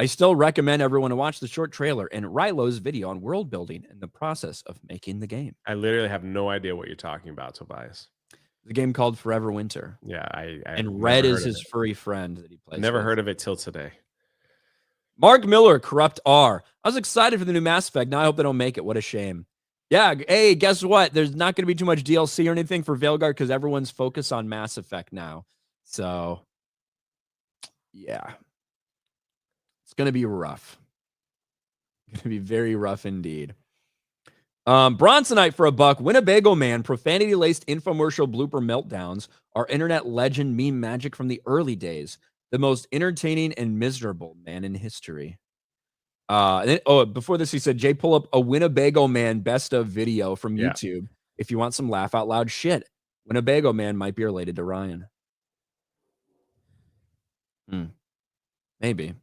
I still recommend everyone to watch the short trailer and Rylo's video on world building and the process of making the game. I literally have no idea what you're talking about, Tobias. The game called Forever Winter. Yeah, and Red is his furry friend that he plays. Never heard of it till today. Mark Miller, Corrupt R. I was excited for the new Mass Effect. Now I hope they don't make it. What a shame. Yeah, hey, guess what? There's not going to be too much DLC or anything for Veilguard because everyone's focused on Mass Effect now. So, yeah. It's going to be rough. It's going to be very rough indeed. Bronsonite for $1. Winnebago Man, profanity-laced infomercial blooper meltdowns are internet legend meme magic from the early days. The most entertaining and miserable man in history. Before this, he said, Jay, pull up a Winnebago Man best of video from YouTube if you want some laugh out loud shit. Winnebago Man might be related to Ryan. Maybe.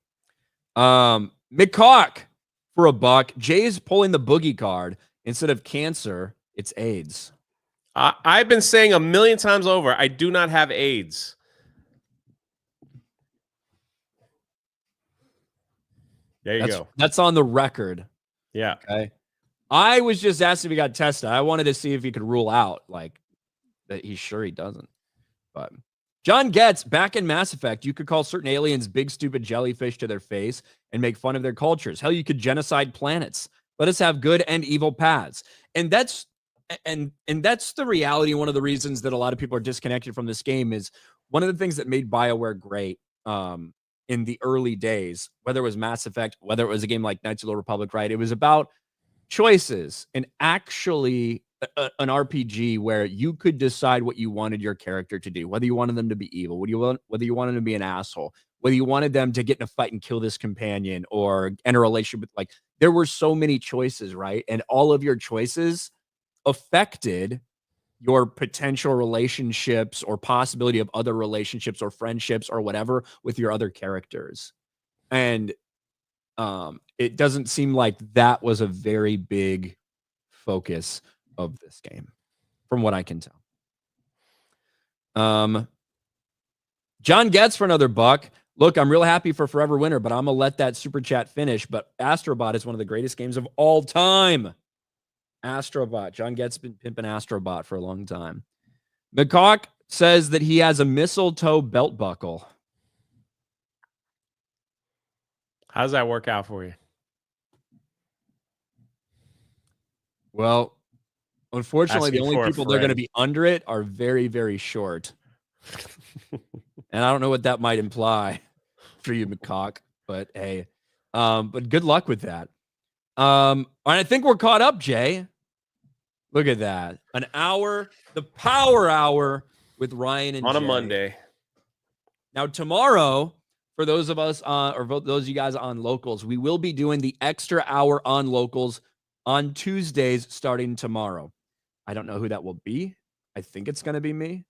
McCock for $1. Jay's pulling the boogie card. Instead of cancer, it's AIDS. I've been saying a million times over, I do not have AIDS. There you go. That's on the record. Yeah. Okay. I was just asking if he got tested. I wanted to see if he could rule out like that he's sure he doesn't. But John Getz, back in Mass Effect, you could call certain aliens big stupid jellyfish to their face and make fun of their cultures. Hell, you could genocide planets. Let us have good and evil paths. And that's the reality. One of the reasons that a lot of people are disconnected from this game is one of the things that made BioWare great in the early days, whether it was Mass Effect, whether it was a game like Knights of the Old Republic, right? It was about choices and actually an RPG where you could decide what you wanted your character to do, whether you wanted them to be evil, whether you wanted them to be an asshole, whether you wanted them to get in a fight and kill this companion or enter a relationship with, like, there were so many choices, right? And all of your choices affected your potential relationships or possibility of other relationships or friendships or whatever with your other characters. And it doesn't seem like that was a very big focus of this game, from what I can tell. John Getz for another $1. Look, I'm real happy for Forever Winter, but I'm going to let that super chat finish. But Astrobot is one of the greatest games of all time. Astrobot. John Getz been pimping Astrobot for a long time. McCock says that he has a mistletoe belt buckle. How does that work out for you? Well, unfortunately, the only people that are going to be under it are very, very short. And I don't know what that might imply for you, McCock, but hey, but good luck with that. And I think we're caught up, Jay. Look at that. An hour, the power hour with Ryan and on Jay. A Monday. Now, tomorrow, for those of us or those of you guys on locals, we will be doing the extra hour on locals on Tuesdays starting tomorrow. I don't know who that will be. I think it's going to be me.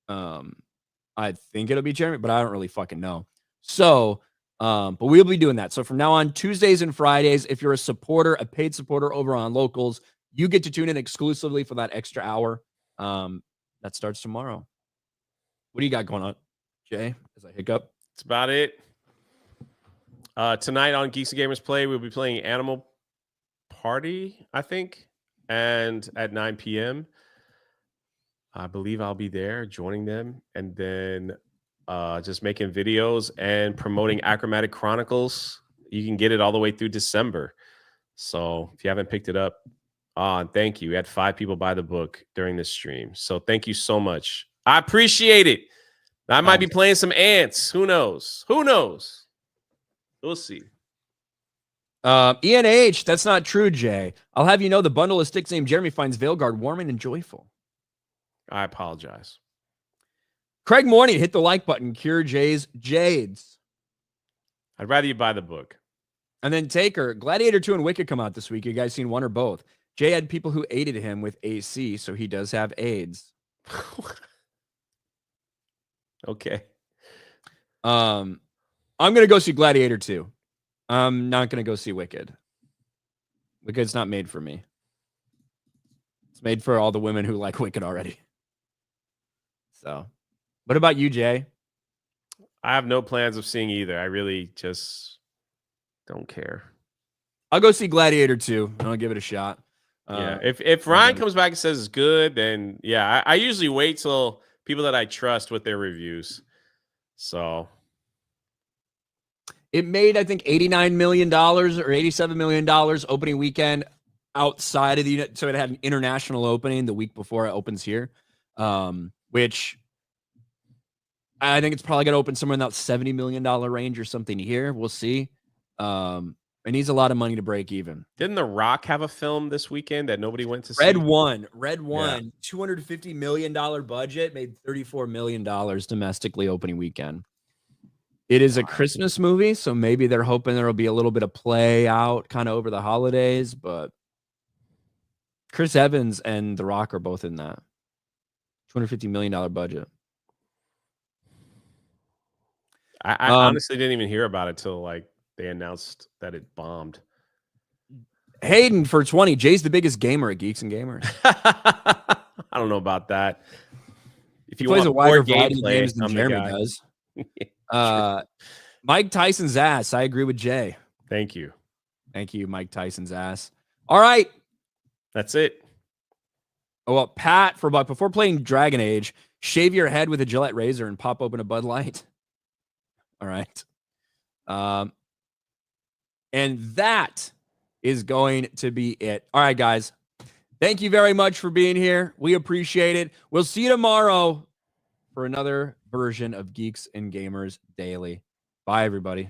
I think it'll be Jeremy, but I don't really fucking know. So, but we'll be doing that. So from now on, Tuesdays and Fridays, if you're a supporter, a paid supporter over on locals, you get to tune in exclusively for that extra hour. That starts tomorrow. What do you got going on, Jay? As I hiccup. That's about it. Tonight on Geeks and Gamers Play, we'll be playing Animal Party, I think, and at 9 p.m. I believe I'll be there joining them, and then just making videos and promoting Achromatic Chronicles. You can get it all the way through December. So if you haven't picked it up, thank you. We had 5 people buy the book during this stream. So thank you so much. I appreciate it. I might be playing some ants. Who knows? Who knows? We'll see. ENH, that's not true, Jay. I'll have you know the bundle of sticks named Jeremy finds Veilguard warming and joyful. I apologize. Craig Morning, hit the like button. Cure Jay's Jades. I'd rather you buy the book. And then Taker, Gladiator 2 and Wicked come out this week. You guys seen one or both? Jay had people who aided him with AC, so he does have AIDS. Okay. I'm going to go see Gladiator 2. I'm not going to go see Wicked. Wicked's not made for me. It's made for all the women who like Wicked already. So, what about you, Jay? I have no plans of seeing either. I really just don't care. I'll go see Gladiator 2. I'll give it a shot. Yeah. If Ryan comes back and says it's good, then yeah, I usually wait till people that I trust with their reviews. So it made, I think, $89 million or $87 million opening weekend outside of the unit. So it had an international opening the week before it opens here, which I think it's probably going to open somewhere in that $70 million range or something here. We'll see. It needs a lot of money to break even. Didn't The Rock have a film this weekend that nobody went to see? Red One, yeah. $250 million budget, made $34 million domestically opening weekend. It is a Christmas movie, so maybe they're hoping there will be a little bit of play out kind of over the holidays, but Chris Evans and The Rock are both in that. $250 million budget. I honestly didn't even hear about it till like they announced that it bombed. Hayden for 20. Jay's the biggest gamer at Geeks and Gamers. I don't know about that. If he plays a wider variety of games than Jeremy does. Mike Tyson's ass. I agree with Jay. Thank you. Thank you, Mike Tyson's ass. All right. That's it. Oh, well, Pat, before playing Dragon Age, shave your head with a Gillette razor and pop open a Bud Light. All right. And that is going to be it. All right, guys. Thank you very much for being here. We appreciate it. We'll see you tomorrow for another version of Geeks and Gamers Daily. Bye, everybody.